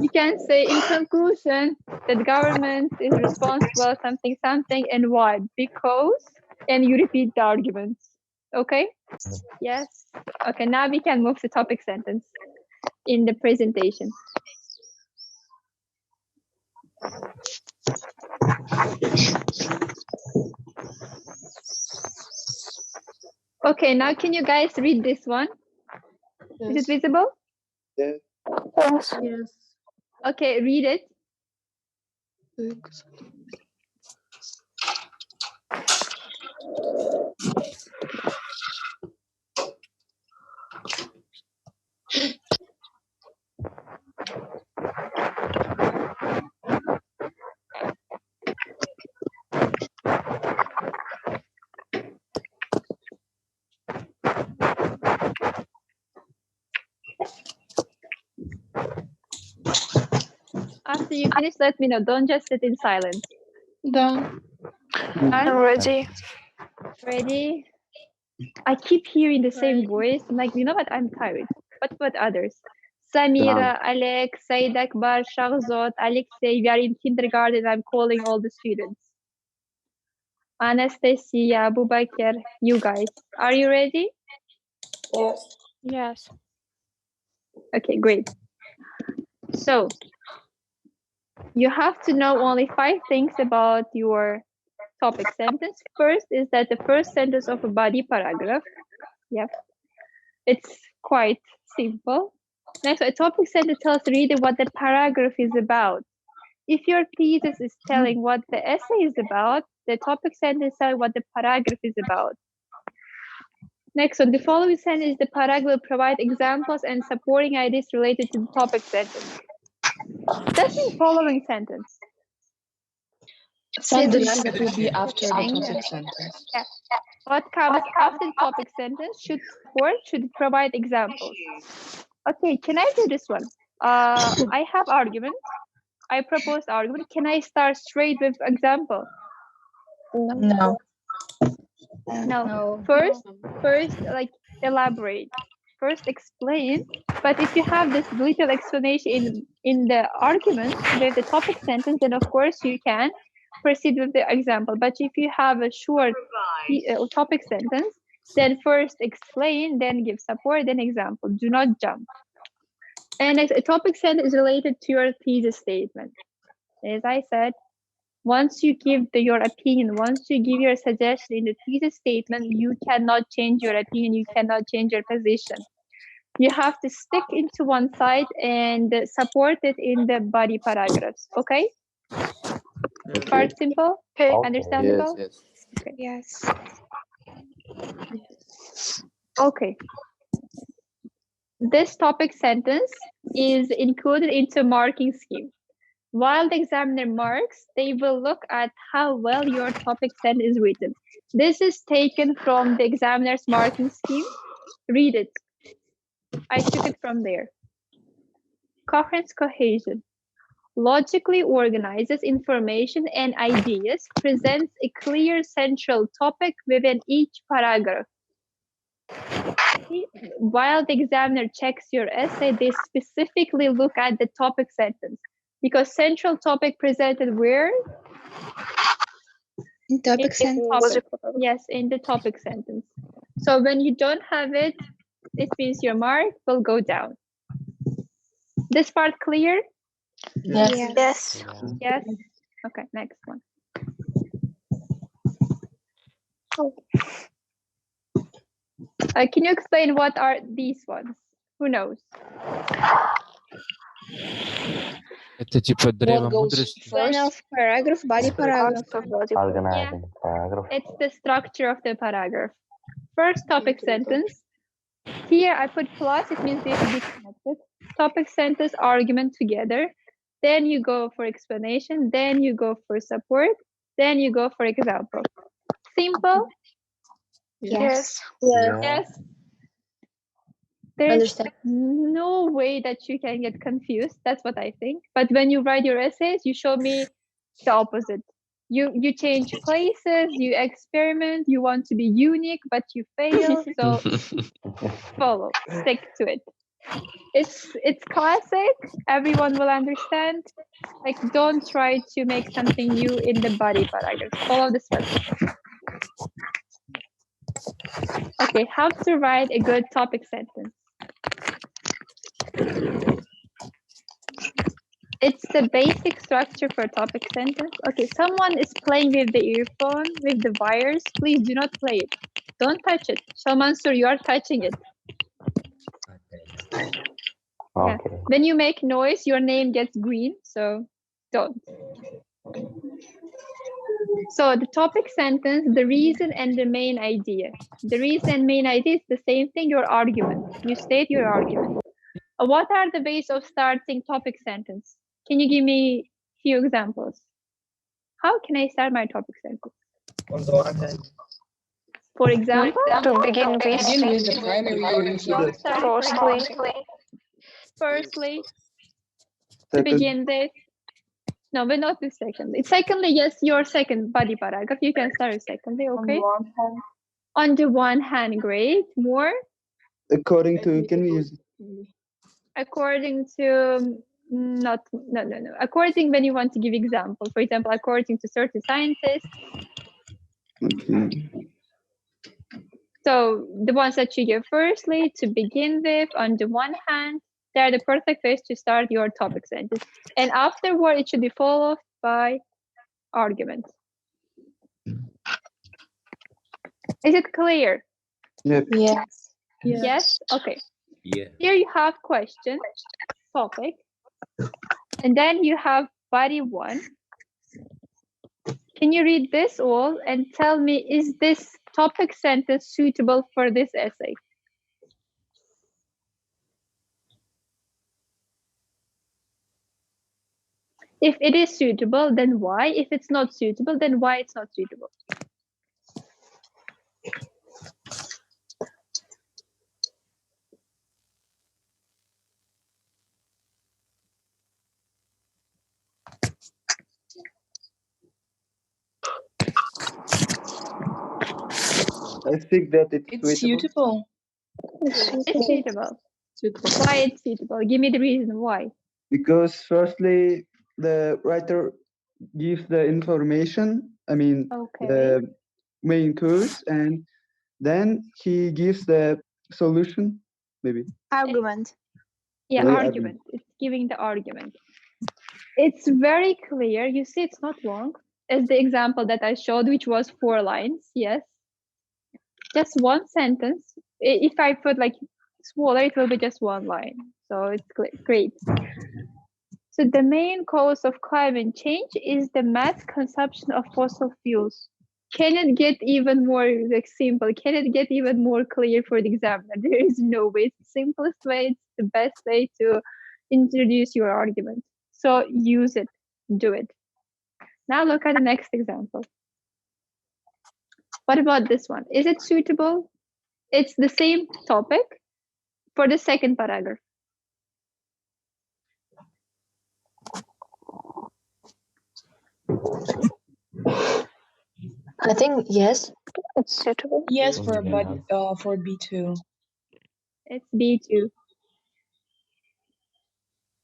You can say in conclusion that government is responsible something and why? Because, and you repeat the arguments, okay? Yes. Okay, now we can move to topic sentence in the presentation. Okay, now can you guys read this one? Yes. Is it visible? Yeah. Yes. Yes. Okay, read it. After you finish, let me know. Don't just sit in silence. Done. I'm ready. ready. I keep hearing the same voice. I'm like, you know what? I'm tired. What about others? Samira, Alex, Said Akbar, Shahzad, Alexei. We are in kindergarten. I'm calling all the students. Anastasia, Abubakar, you guys. Are you ready? Yes. Yes. Okay, great. So, you have to know only 5 things about your topic sentence. First is that the first sentence of a body paragraph. Yep. It's quite simple. Next, a topic sentence tells the reader what the paragraph is about. If your thesis is telling what the essay is about, the topic sentence tells what the paragraph is about. Next one, the following sentence, the paragraph will provide examples and supporting ideas related to the topic sentence. That's the following sentence. Sentence that will be after the topic sentence. Yeah. What comes after the topic sentence should provide examples. Okay, can I do this one? I have argument. I propose argument. Can I start straight with example? No. No. First, like elaborate. First, explain. But if you have this little explanation in the argument with the topic sentence, then of course you can proceed with the example. But if you have a short topic sentence, then first explain, then give support, then example. Do not jump. And a topic sentence is related to your thesis statement. As I said, once you give your opinion, once you give your suggestion in the thesis statement, you cannot change your opinion, you cannot change your position. You have to stick into one side and support it in the body paragraphs, okay? Part simple? Okay. Understandable? Yes. Okay. Yes. Okay. This topic sentence is included into marking scheme. While the examiner marks, they will look at how well your topic sentence is written. This is taken from the examiner's marking scheme. Read it. I took it from there. Coherence, cohesion. Logically organizes information and ideas, presents a clear central topic within each paragraph. While the examiner checks your essay, they specifically look at the topic sentence because central topic presented where? In topic sentence. Yes, in the topic sentence. So when you don't have it, it means your mark will go down. This part clear? Yes. Yes. Yes. Okay, next one. Can you explain what are these ones? Who knows? Это типа древо мудрости. Plan of paragraph, body paragraph. Organizing paragraph. It's the structure of the paragraph. First topic sentence. Here I put plus, it means they should be connected. Topic sentence, argument together. Then you go for explanation. Then you go for support. Then you go for example. Simple? Yes. Yes. There's no way that you can get confused. That's what I think. But when you write your essays, you show me the opposite. You change places, you experiment, you want to be unique, but you fail. So follow, stick to it. It's classic. Everyone will understand. Like, don't try to make something new in the body paragraph. Follow the structure. Okay, how to write a good topic sentence. It's the basic structure for a topic sentence. Okay, someone is playing with the earphone, with the wires. Please do not play it. Don't touch it. Mansur, you are touching it. Okay. Yeah. When you make noise, your name gets green, so don't. So the topic sentence, the reason and the main idea. The reason and main idea is the same thing, your argument. You state your argument. What are the ways of starting topic sentence? Can you give me a few examples? How can I start my topic sentence? On the one hand, For example, To begin with, Begin with the primary firstly, to Second, begin this. No, but not the secondly. Secondly, yes, your second body paragraph. You can start secondly, okay? On the one hand, great. More? according to, can we use it? According to, no. According when you want to give example. For example, according to certain scientists. Okay. So the ones that you give firstly, to begin with, on the one hand, they're the perfect ways to start your topic sentence. And afterward, it should be followed by argument. Is it clear? Yep. Yes. Yes? Okay. yeah. Here you have question, topic, and then you have body 1. Can you read this all and tell me, is this topic sentence suitable for this essay? If it is suitable, then why? If it's not suitable, then why it's not suitable? I think that it's It's suitable. suitable. It's suitable. Why it's suitable? Give me the reason why. Because firstly, the writer gives the information, I mean, Okay. the main course, and then he gives the solution, maybe. Argument. Yeah, Yeah, argument. It's giving the argument. It's very clear. You see, it's not long. As the example that I showed, which was 4 lines. Yes. Just one sentence. If I put like smaller, it will be just 1 line. So it's great. So the main cause of climate change is the mass consumption of fossil fuels. Can it get even more like simple? Can it get even more clear for the examiner? There is no way. It's the simplest way. It's the best way to introduce your argument. So use it. Do it. Now look at the next example. What about this one? Is it suitable? It's the same topic for the second paragraph. I think yes. it's suitable. Yes for for B2. It's B2.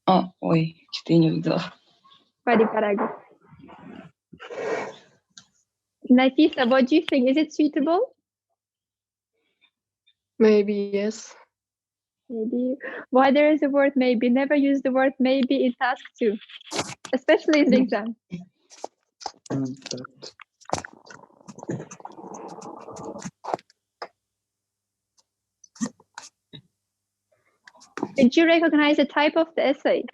Oh, ой, что-то я не увидела. Body paragraph. Nafisa, what do you think? Is it suitable? Maybe yes. Maybe. Why there is a word maybe? Never use the word maybe in task 2, especially in the exam. Did you recognize the type of the essay?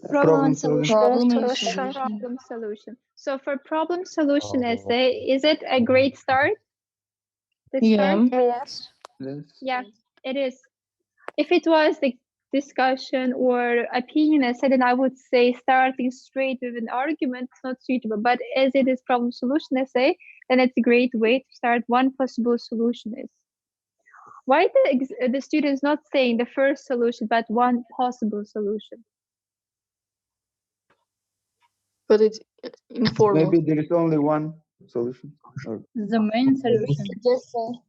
Problem solution. Problem solution. So for problem solution essay, is it a great start? Yes. Yes. Yeah, it is. If it was the discussion or opinion essay, then I would say starting straight with an argument is not suitable. But as it is problem solution essay, then it's a great way to start. One possible solution is. Why the students not saying the first solution, but one possible solution? But it's informal. Maybe there is only one solution. Or The main solution.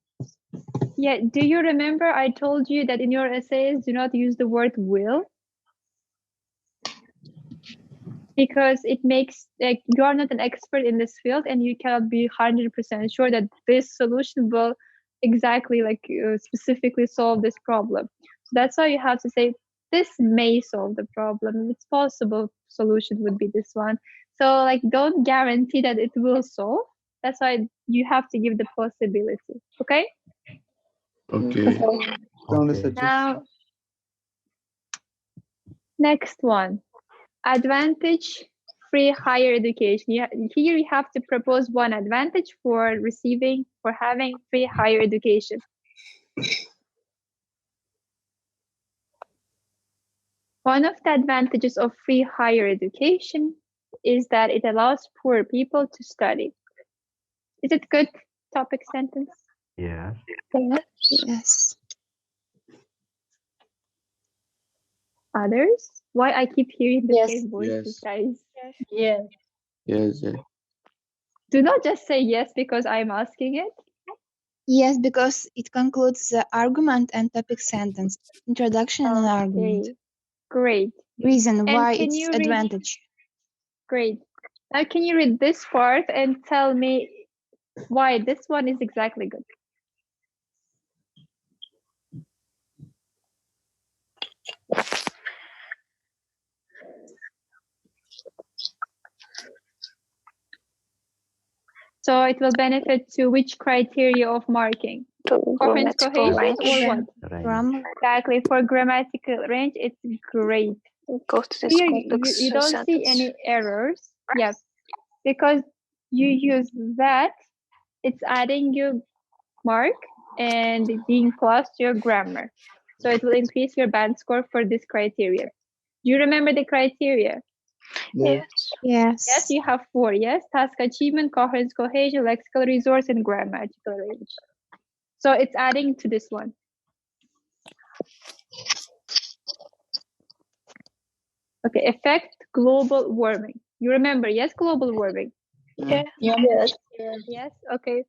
Yeah, do you remember I told you that in your essays, do not use the word will? Because it makes, like, you are not an expert in this field and you cannot be 100% sure that this solution will exactly specifically solve this problem. So that's why you have to say, this may solve the problem. It's possible solution would be this one. So like, don't guarantee that it will solve. That's why you have to give the possibility. Okay? Okay. Now, next one. Advantage, free higher education. Here you have to propose one advantage for having free higher education. One of the advantages of free higher education is that it allows poor people to study. Is it good topic sentence? Yes. Yes. Others? Why I keep hearing the Yes. same voices, guys? Yes. Yes. Do not just say yes because I'm asking it. Yes, because it concludes the argument and topic sentence. Introduction and argument. Okay, great. Reason And why can it's you read- advantage. Great. Now can you read this part and tell me why this one is exactly good? So it will benefit to which criteria of marking? Coherence, cohesion, or what? Grammar. Exactly, for grammatical range, it's great. Goes to the Here complex you don't see sentence. any errors. Yes, because you use that, it's adding your mark and being plus to your grammar. So it will increase your band score for this criteria. Do you remember the criteria? Yes. Yes. Yes, you have 4. Yes, task achievement, coherence, cohesion, lexical resource, and grammatical range. So it's adding to this one. Okay, affect global warming. You remember, yes, global warming. Yeah. Yes. Yes, okay.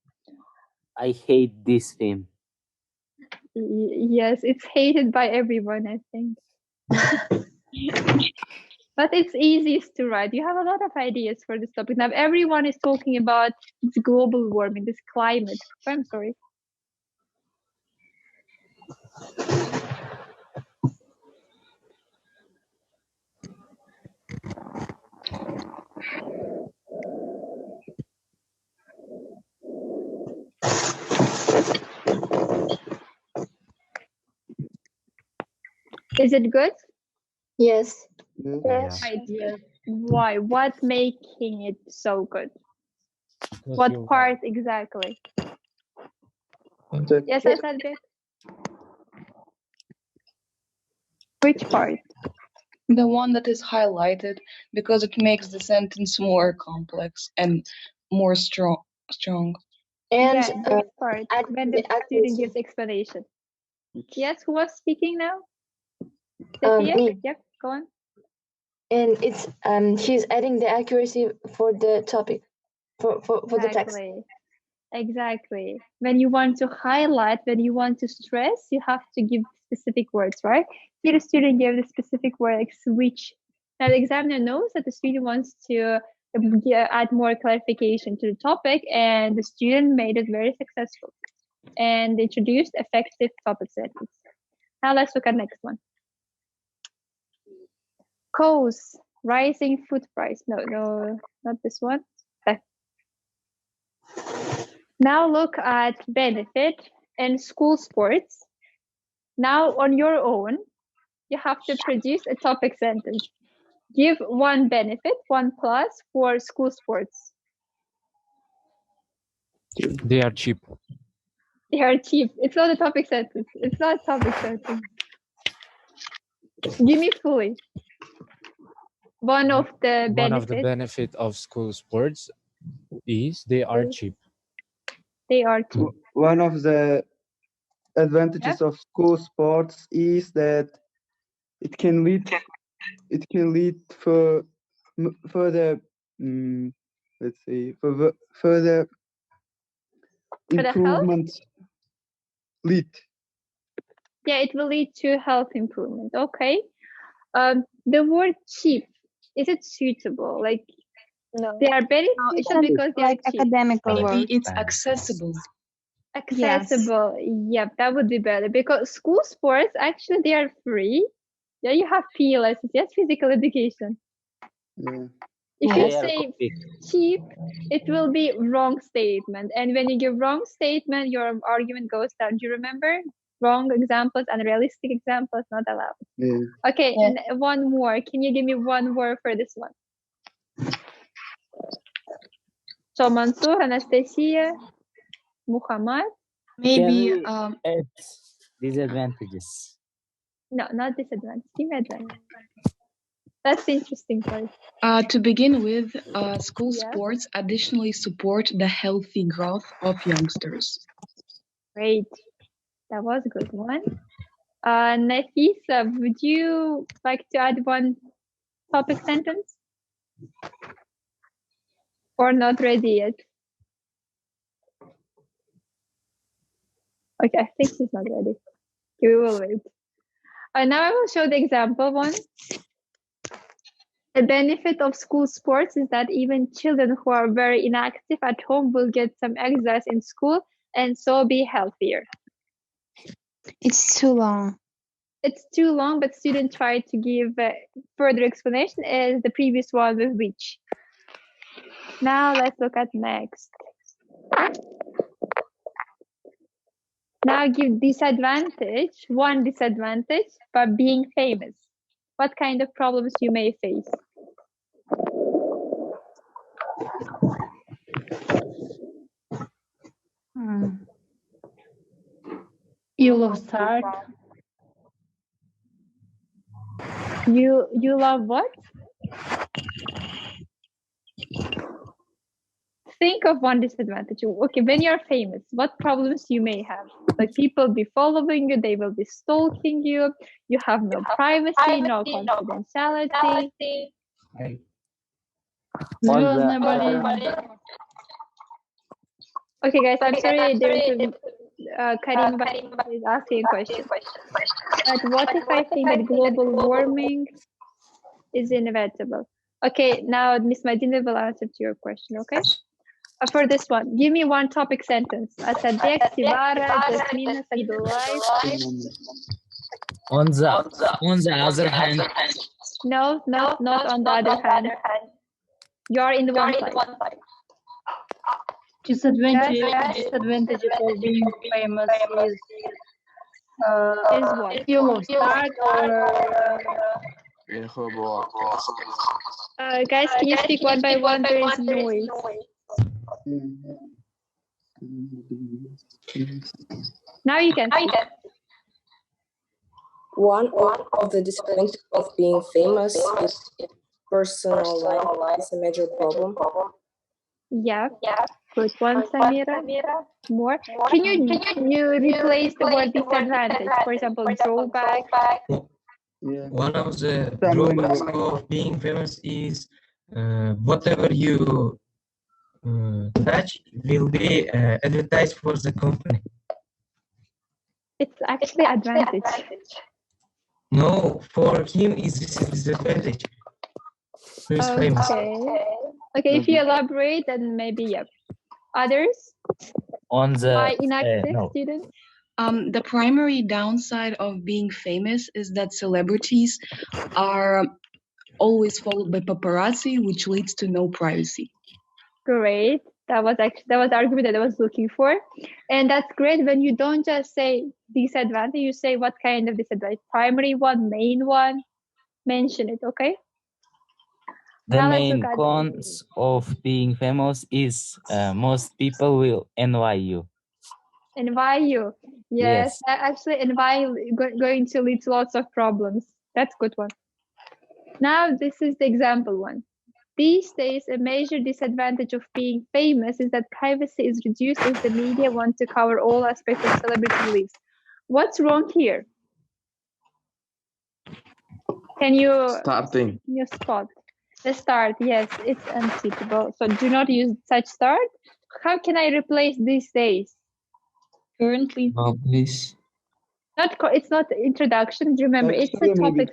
I hate this theme. Yes, it's hated by everyone, I think. But it's easiest to write. You have a lot of ideas for this topic. Now everyone is talking about this global warming, this climate. I'm sorry. Is it good? Yes. Yes. Yes. Why? What making it so good? What part exactly? Yes, I said good. Which part? The one that is highlighted because it makes the sentence more complex and more strong. And Yeah, this part when the student gives explanation. Yes, who was speaking now? Sophia? me. Yep, go on. And it's she's adding the accuracy for the topic for the text. Exactly. When you want to highlight, when you want to stress, you have to give specific words, right? Here the student gave the specific word like switch. Now the examiner knows that the student wants to add more clarification to the topic, and the student made it very successful and introduced effective topic sentence. Now let's look at next one. Cause rising food price. No, not this one. Now look at benefit and school sports. Now on your own, you have to produce a topic sentence. Give one benefit, one plus for school sports. They are cheap. They are cheap. It's not a topic sentence. It's not a topic sentence. Give me fully. One of the benefit of school sports is they are cheap. They are cheap. One of the advantages of school sports is that it can lead for further let's say for further improvement. Lead. Yeah, it will lead to health improvement. Okay. The word cheap, is it suitable? Like No. they are beneficial because they like are cheap. academical word. It's accessible. Accessible. Yep, that would be better because school sports actually they are free. Yeah, you have PE lessons. Yes, physical education. Yeah. If you say cheap, it will be wrong statement. And when you give wrong statement, your argument goes down. Do you remember? Wrong examples, unrealistic examples, not allowed. Yeah. Okay, and one more. Can you give me one word for this one? So Mansoor, Anastasia, Muhammad. Maybe Can we add disadvantages? No, not disadvantage. Give me advantage. That's the interesting part. To begin with, school Yeah. sports additionally support the healthy growth of youngsters. Great. That was a good one. Nafisa, would you like to add one topic sentence? Or not ready yet? Okay, I think she's not ready. Okay, we will wait. Now I will show the example one. The benefit of school sports is that even children who are very inactive at home will get some exercise in school and so be healthier. It's too long. It's too long, but students try to give further explanation as the previous one with which. Now let's look at next. Now give disadvantage, one disadvantage, by being famous. What kind of problems you may face? You will start. You love what? Think of one disadvantage. Okay, when you're famous, what problems you may have? Like people be following you, they will be stalking you, you have no privacy, no confidentiality. Okay guys, I'm sorry, there's Karim is asking a question. But what if I think that global warming is inevitable? Okay, now Miss Madina will answer to your question, okay? For this one, give me one topic sentence. Asadek, Sivara, Jasmina, Sadulai. On the other hand. No, not on the other hand. You're in the one side. Disadvantage for being famous is what? You will start guys, can you speak one by one? There is noise. Now you can speak. One of the disadvantages of being famous is personal life is a major problem. Yeah. Good one, Samira. More. Can you replace the word disadvantage? For example, drawback. One of the drawbacks of being famous is whatever you touch will be advertised for the company. It's actually advantage. No, for him this is disadvantage. Who's famous? Okay, if you elaborate, then maybe yeah. Others? On the by inactive no. students? The primary downside of being famous is that celebrities are always followed by paparazzi, which leads to no privacy. Great. That was the argument that I was looking for. And that's great when you don't just say disadvantage, you say what kind of disadvantage. Primary one, main one, mention it, okay? The Now main cons of being famous is most people will envy you. Envy you. Yes. Actually envy going to lead to lots of problems. That's a good one. Now this is the example one. These days, a major disadvantage of being famous is that privacy is reduced as the media want to cover all aspects of celebrity lives. What's wrong here? Can you spot? The start, yes, it's unsuitable. So do not use such start. How can I replace these days? Currently. Please. It's not the introduction. Remember, it's a topic.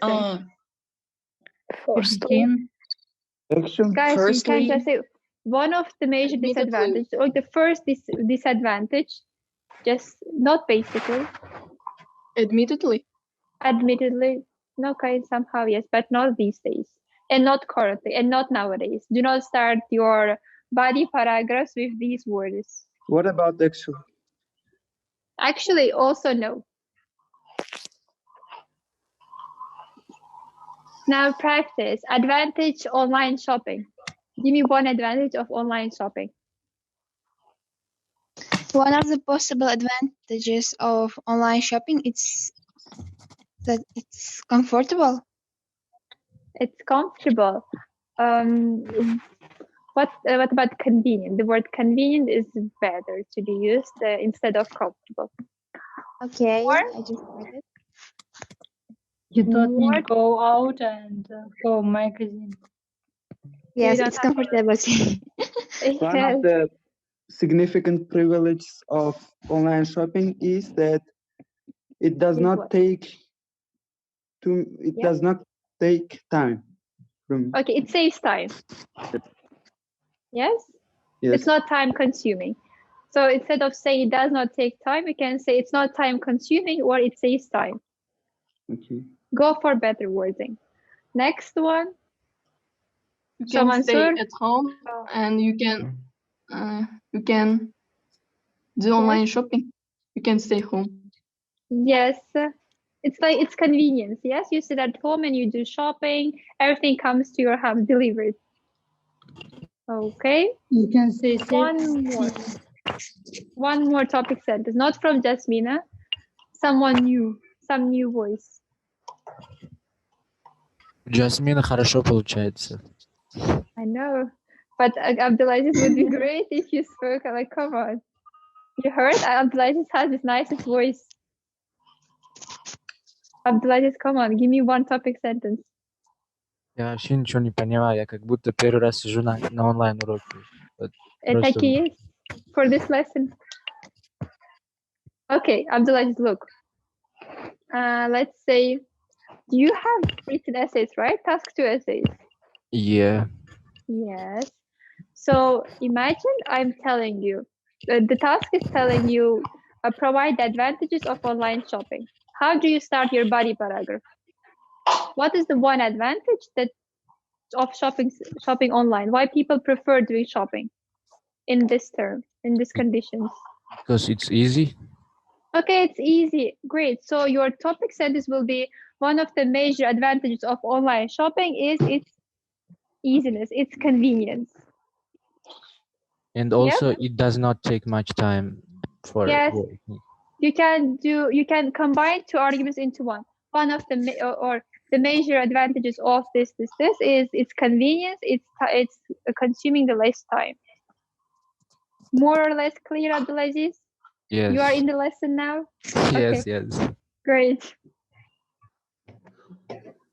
Guys, you can just say one of the major disadvantages or the first disadvantage, just not basically. Admittedly. Okay, somehow yes, but not these days, and not currently, and not nowadays. Do not start your body paragraphs with these words. What about actually? Actually, also no. Now practice. Advantage online shopping. Give me one advantage of online shopping. One of the possible advantages of online shopping is that it's comfortable. It's comfortable. What about convenient? The word convenient is better to be used instead of comfortable. Okay, Or I just read it. You don't need What? to go out and go magazine. Yes, don't it's have to- comfortable. One Yes. of the significant privileges of online shopping is that it does Is not what? take Yeah. does not take time from Okay, it saves time. Yes? yes. It's not time consuming. So instead of saying it does not take time, you can say it's not time consuming or it saves time. Okay. Go for better wording. Next one. You So, can stay Mansoor? at home and you can do online shopping. You can stay home. Yes. It's like it's convenience. Yes, you sit at home and you do shopping. Everything comes to your house delivered. Okay. You can say One more topic sentence, not from Jasmina. Someone new, some new voice. Jasmine хорошо получается. I know, but Abdulaziz would be great if you spoke. Like, come on, you heard? Abdulaziz has his nicest voice. Abdulaziz, come on, give me one topic sentence. Я вообще ничего не понимаю. Я как будто первый раз сижу на онлайн-уроке. Вот просто- Taki, for this lesson. Okay, Abdulaziz, look. Let's say, do you have written essays, right? Task 2 essays. Yeah. Yes. So imagine I'm telling you, the task is telling you provide the advantages of online shopping. How do you start your body paragraph? What is the one advantage that of shopping online? Why people prefer doing shopping in this term, in these conditions? Because it's easy. Okay, it's easy. Great. So your topic sentence will be one of the major advantages of online shopping is its easiness, its convenience. And also it does not take much time for Yes. working. You can combine two arguments into one. One of the the major advantages of this is its convenience. It's consuming the less time. More or less clear, Abdulaziz? Yes. You are in the lesson now? Yes, Okay. yes. Great.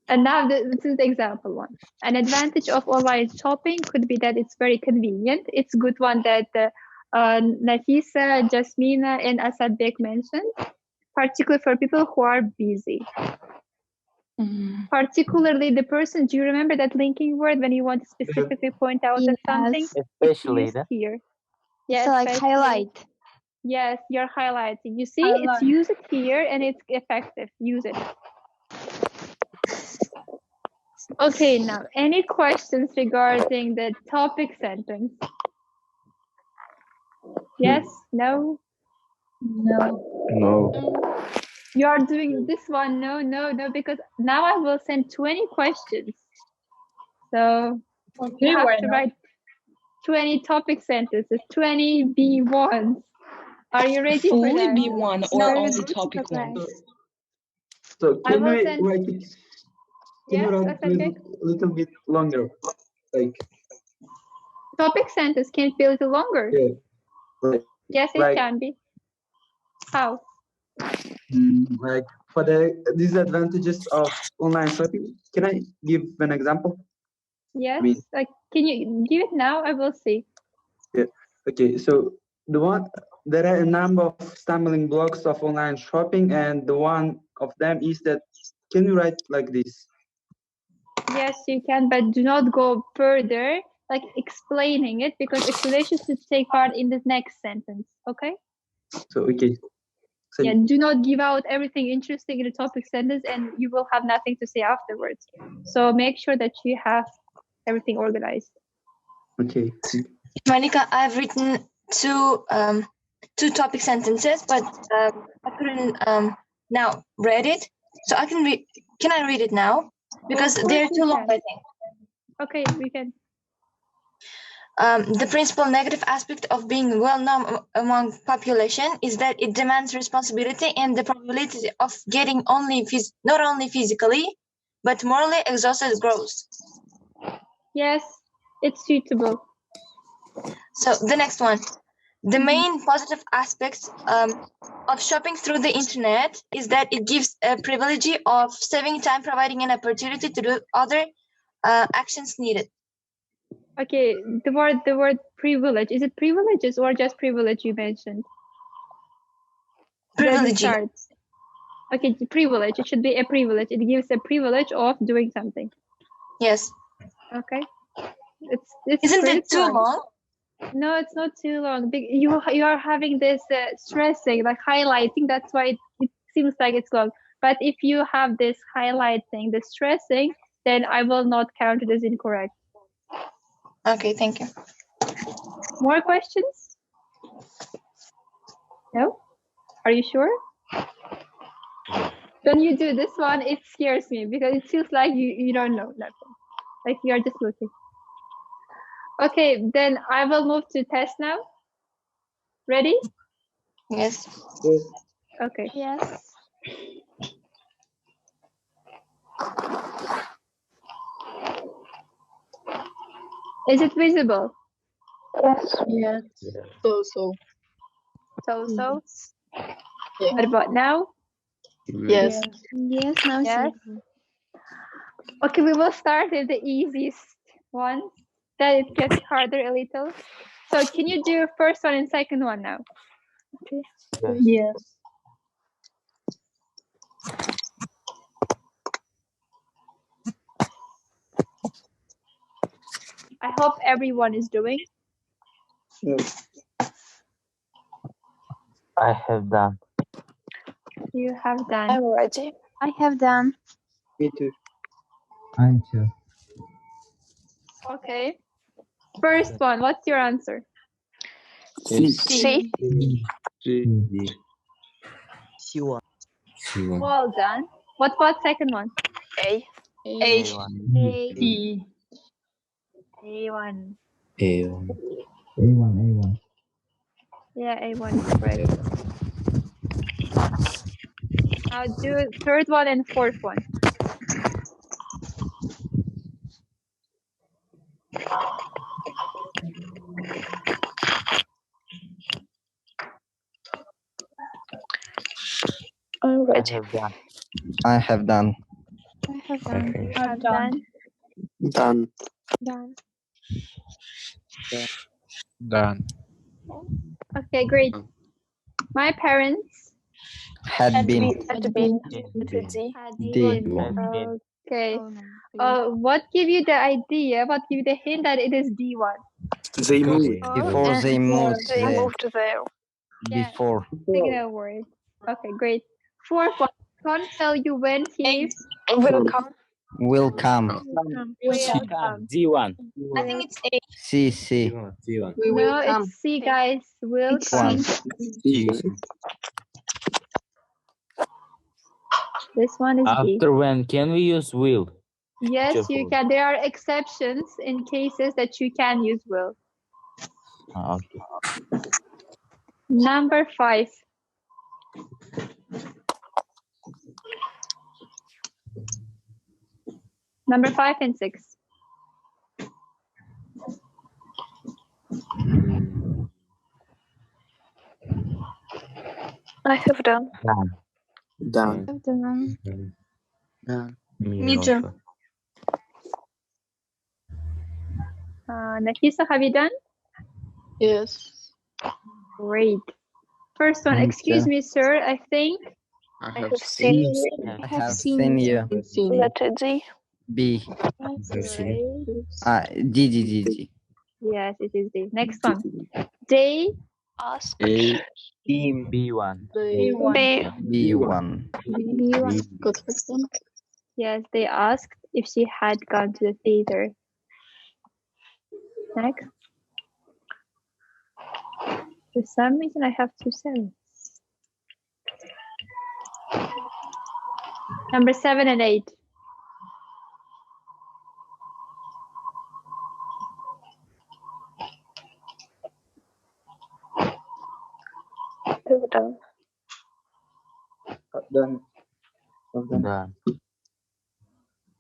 And now this is the example one. An advantage of online shopping could be that it's very convenient. It's a good one that Nafisa, Jasmina, and Asad Bek mentioned, particularly for people who are busy. Particularly the person, do you remember that linking word when you want to specifically point out at something? Especially It's that. here. Yes, So like especially. highlight. Yes, you're highlighting. You see, it's use it here and it's effective. Use it. Okay, now, any questions regarding the topic sentence? Yes? No? No. You are doing this one? No, because now I will send 20 questions. So you have to write 20 topic sentences, 20 B1s. Are you ready for Only that? B1 or only topic one? So I can will we send- write it? Can Yes, you write Asad Bek? a little bit longer? Like Topic sentence can it be a little longer? yeah. Yes, it like- can be. How? Like for the disadvantages of online shopping, can I give an example? Yes. mean- Like, can you give it now? I will see. Yeah. Okay. So there are a number of stumbling blocks of online shopping, and the one of them is that can you write like this? Yes, you can, but do not go further, like explaining it, because explanation should take part in the next sentence. Okay? So okay. So Yeah, do not give out everything interesting in the topic sentence and you will have nothing to say afterwards. So make sure that you have everything organized. okay. Monica, I've written two topic sentences, but I couldn't now read it. So I can read. Can I read it now? Because Of course they're you too long, can. I think. Okay, we can. The principal negative aspect of being well-known among population is that it demands responsibility, and the probability of getting not only physically, but morally exhausted grows. Yes, it's suitable. So the next one. The main positive aspect of shopping through the internet is that it gives a privilege of saving time, providing an opportunity to do other actions needed. Okay, the word privilege. Is it privileges or just privilege you mentioned? Privilege. Okay, privilege. It should be a privilege. It gives a privilege of doing something. Yes. Okay. Isn't it too long? No, it's not too long. You are having this stressing, like highlighting. That's why it seems like it's long. But if you have this highlighting, the stressing, then I will not count it as incorrect. Okay, thank you. More questions? No? Are you sure? When you do this one, it scares me because it feels like you don't know nothing. Like you're just looking. Okay, then I will move to test now. Ready? Yes. Okay. Yes. Is it visible? Yes. Yes. So. So. Yeah. What about now? Yes. Yes, now it's Yes. Okay, we will start with the easiest one. Then it gets harder a little. So can you do first one and second one now? Okay. Yes. I hope everyone is doing. I have done. You have done. I'm ready. I have done. Me too. I'm too. Okay. First one, what's your answer? C. C1. Well done. What about second one? A. E. A1. A1. Yeah, A1 is correct. Now do third one and fourth one. I'm ready. I have done. I have done. Have done. Done. Done. Done. Okay, great. My parents Had been. Had been. had Did. been. Okay. Oh, no. What give you the idea? What give you the hint that it is D1? They moved. Before they moved They there. moved there. Before. Signal word. Okay, great. Fourth one. Can't tell you when he Welcome. Will come. will come. D1. I think it's A. C. D1. We will No, come. it's C, guys. Will come. This one is D. After when can we use will? Yes, you can. There are exceptions in cases that you can use will. Okay. Number 5. Number 5 and 6. I have done. Done. I've done. Done. Me too. Nafisa, have you done? Yes. Great. First one, Thank excuse you. me, sir. I think I have seen. I have seen you. Letter D. B. right. D. Yes, it is D. Next one. They Ask. B1. B. B1. B1. Good question. Yes, they asked if she had gone to the theater. Next. For some reason, I have 2 7. Number 7 and 8. have done. Done. Done.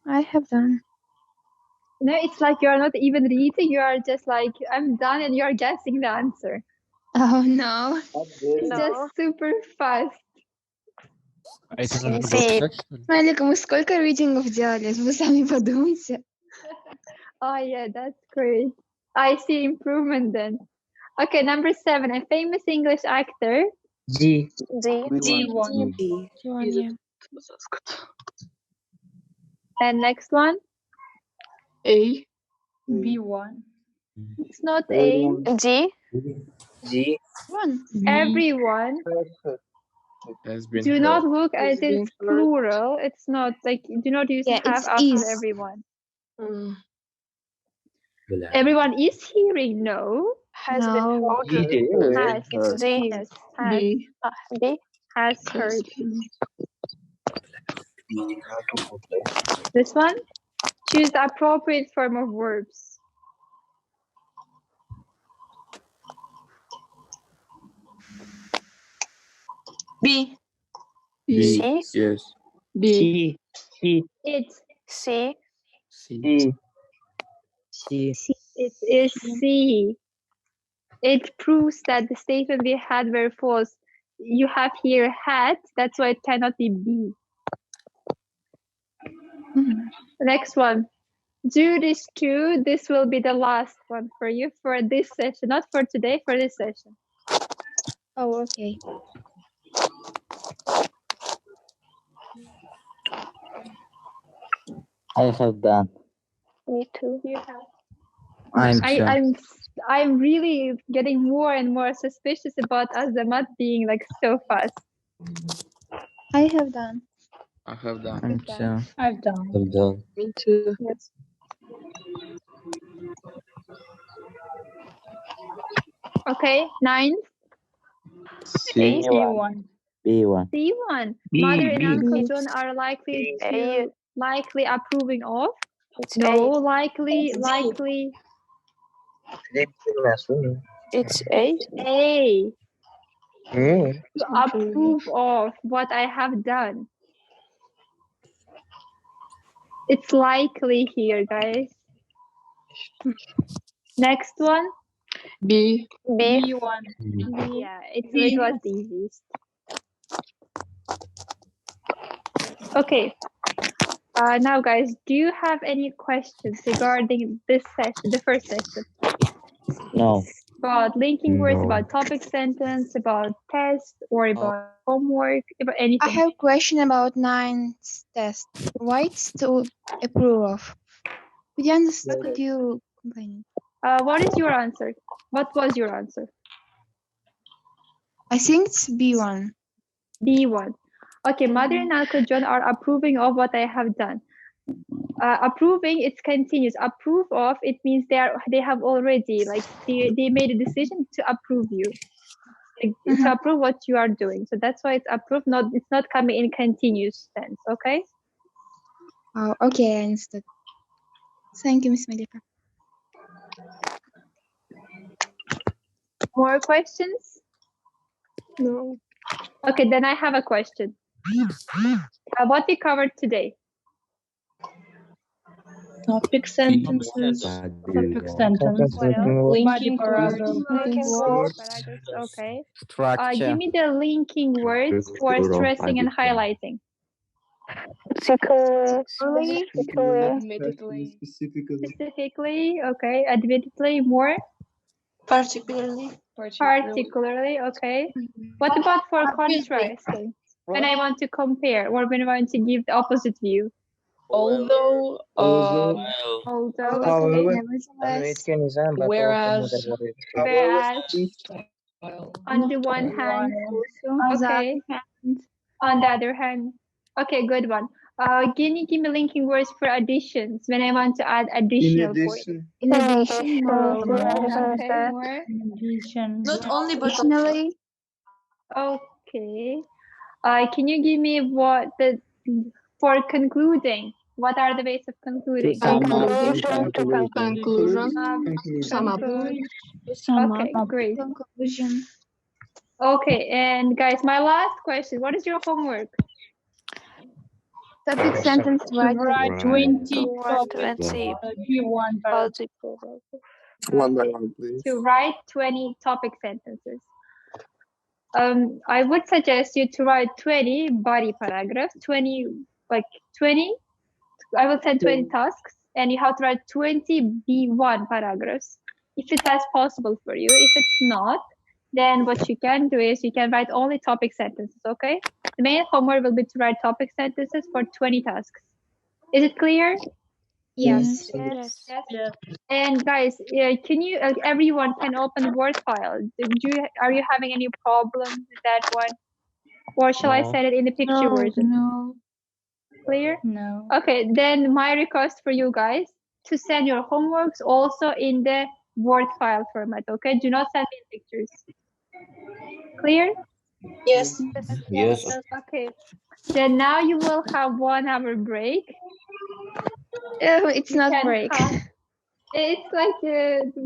I have done. No, it's like you're not even reading. You are just like, I'm done, and you're guessing the answer. Oh no. It's just super fast. А это нужно было писать, что ли? Малика, мы сколько ридингов делали? Вы сами подумайте. Oh yeah, that's great. I see improvement then. Okay, number 7. A famous English actor. G. G1. And next one. A. B1. It's not A. G. G. One. Everyone. Has been Do heard. not look at its plural. It's not like, do not use Yeah, have it's after is. everyone. Everyone is hearing. No. Has No. been heard. Has. It's D. Yes. Has. B. D. Has heard. This one. Choose the appropriate form of verbs. B. B. C. Yes. B. C. It. C. C. C. It is C. It proves that the statement we had were false. You have here had, that's why it cannot be B. Next one. Do this too. This will be the last one for you for this session, not for today, for this session. Oh, okay. I have done. Me too. You have. I'm I'm really getting more and more suspicious about Azamat being like so fast. I have done. I have done. I'm все. I've done. I've done. Me too. Yes. Okay, 9. C. C1. B1. C1. B, Mother and B. Uncle John are likely A. approving of. It's No, A. likely. It's A. A. Mm. To approve of what I have done. It's likely here, guys. Next one. B. B. B1. Yeah, it was the easiest. Okay. Now, guys, do you have any questions regarding this session, the first session? No. About linking words, No. about topic sentence, about test, or about homework, about anything? I have a question about 9's test. Why it's to approve of? Could you understand? Could you complain? What is your answer? What was your answer? I think it's B1. B1. Okay, Mother and Uncle John are approving of what I have done. Approving, it's continuous. Approve of, it means they have already, like, they made a decision to approve you. Like, to approve what you are doing. So that's why it's approved, it's not coming in continuous tense, okay? Oh, okay, I understood. Thank you, Miss Malika. More questions? No. Okay, then I have a question. What we covered today? Topic sentences. Topic sentence. Linking paragraph. Okay. Structure. Give me the linking words for stressing and highlighting. Specifically, okay. Admittedly, more. Particularly. Particularly, okay. What about for contrasting? When I want to compare or when I want to give the opposite view? Although, whereas, on the one hand, okay, on the other hand, okay, good one. Can you give me linking words for additions when I want to add additional points? In addition, Okay, more. Not only, but additionally. Okay. Can you give me for concluding? What are the ways of concluding? Conclusion. Sum up. Okay, great. Conclusion. Okay, and guys, my last question. What is your homework? Topic sentence Write write 20 Write topics. 20 Give one paragraph. One by one, please. To write 20 topic sentences. I would suggest you to write 20 body paragraphs, 20, I will send 20 tasks, and you have to write 20 B1 paragraphs, if that's possible for you. If it's not, then what you can do is you can write only topic sentences, okay? The main homework will be to write topic sentences for 20 tasks. Is it clear? Yes. Yes. Yes. And guys, can you, everyone can open Word file. Are you having any problems with that one? Or shall I No. send it in the picture version? No. Clear? No. Okay, then my request for you guys to send your homeworks also in the Word file format, okay? Do not send me pictures. Clear? Yes. Yes. Okay. Then now you will have 1 hour break. It's You not can break. It's like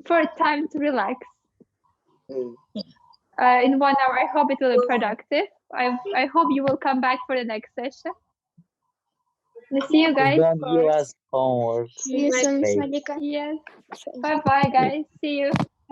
for time to relax. In 1 hour, I hope it will be productive. I hope you will come back for the next session. See you guys. Don't give us homework. See you soon, Miss Malika. Yes. Bye bye, guys. See you.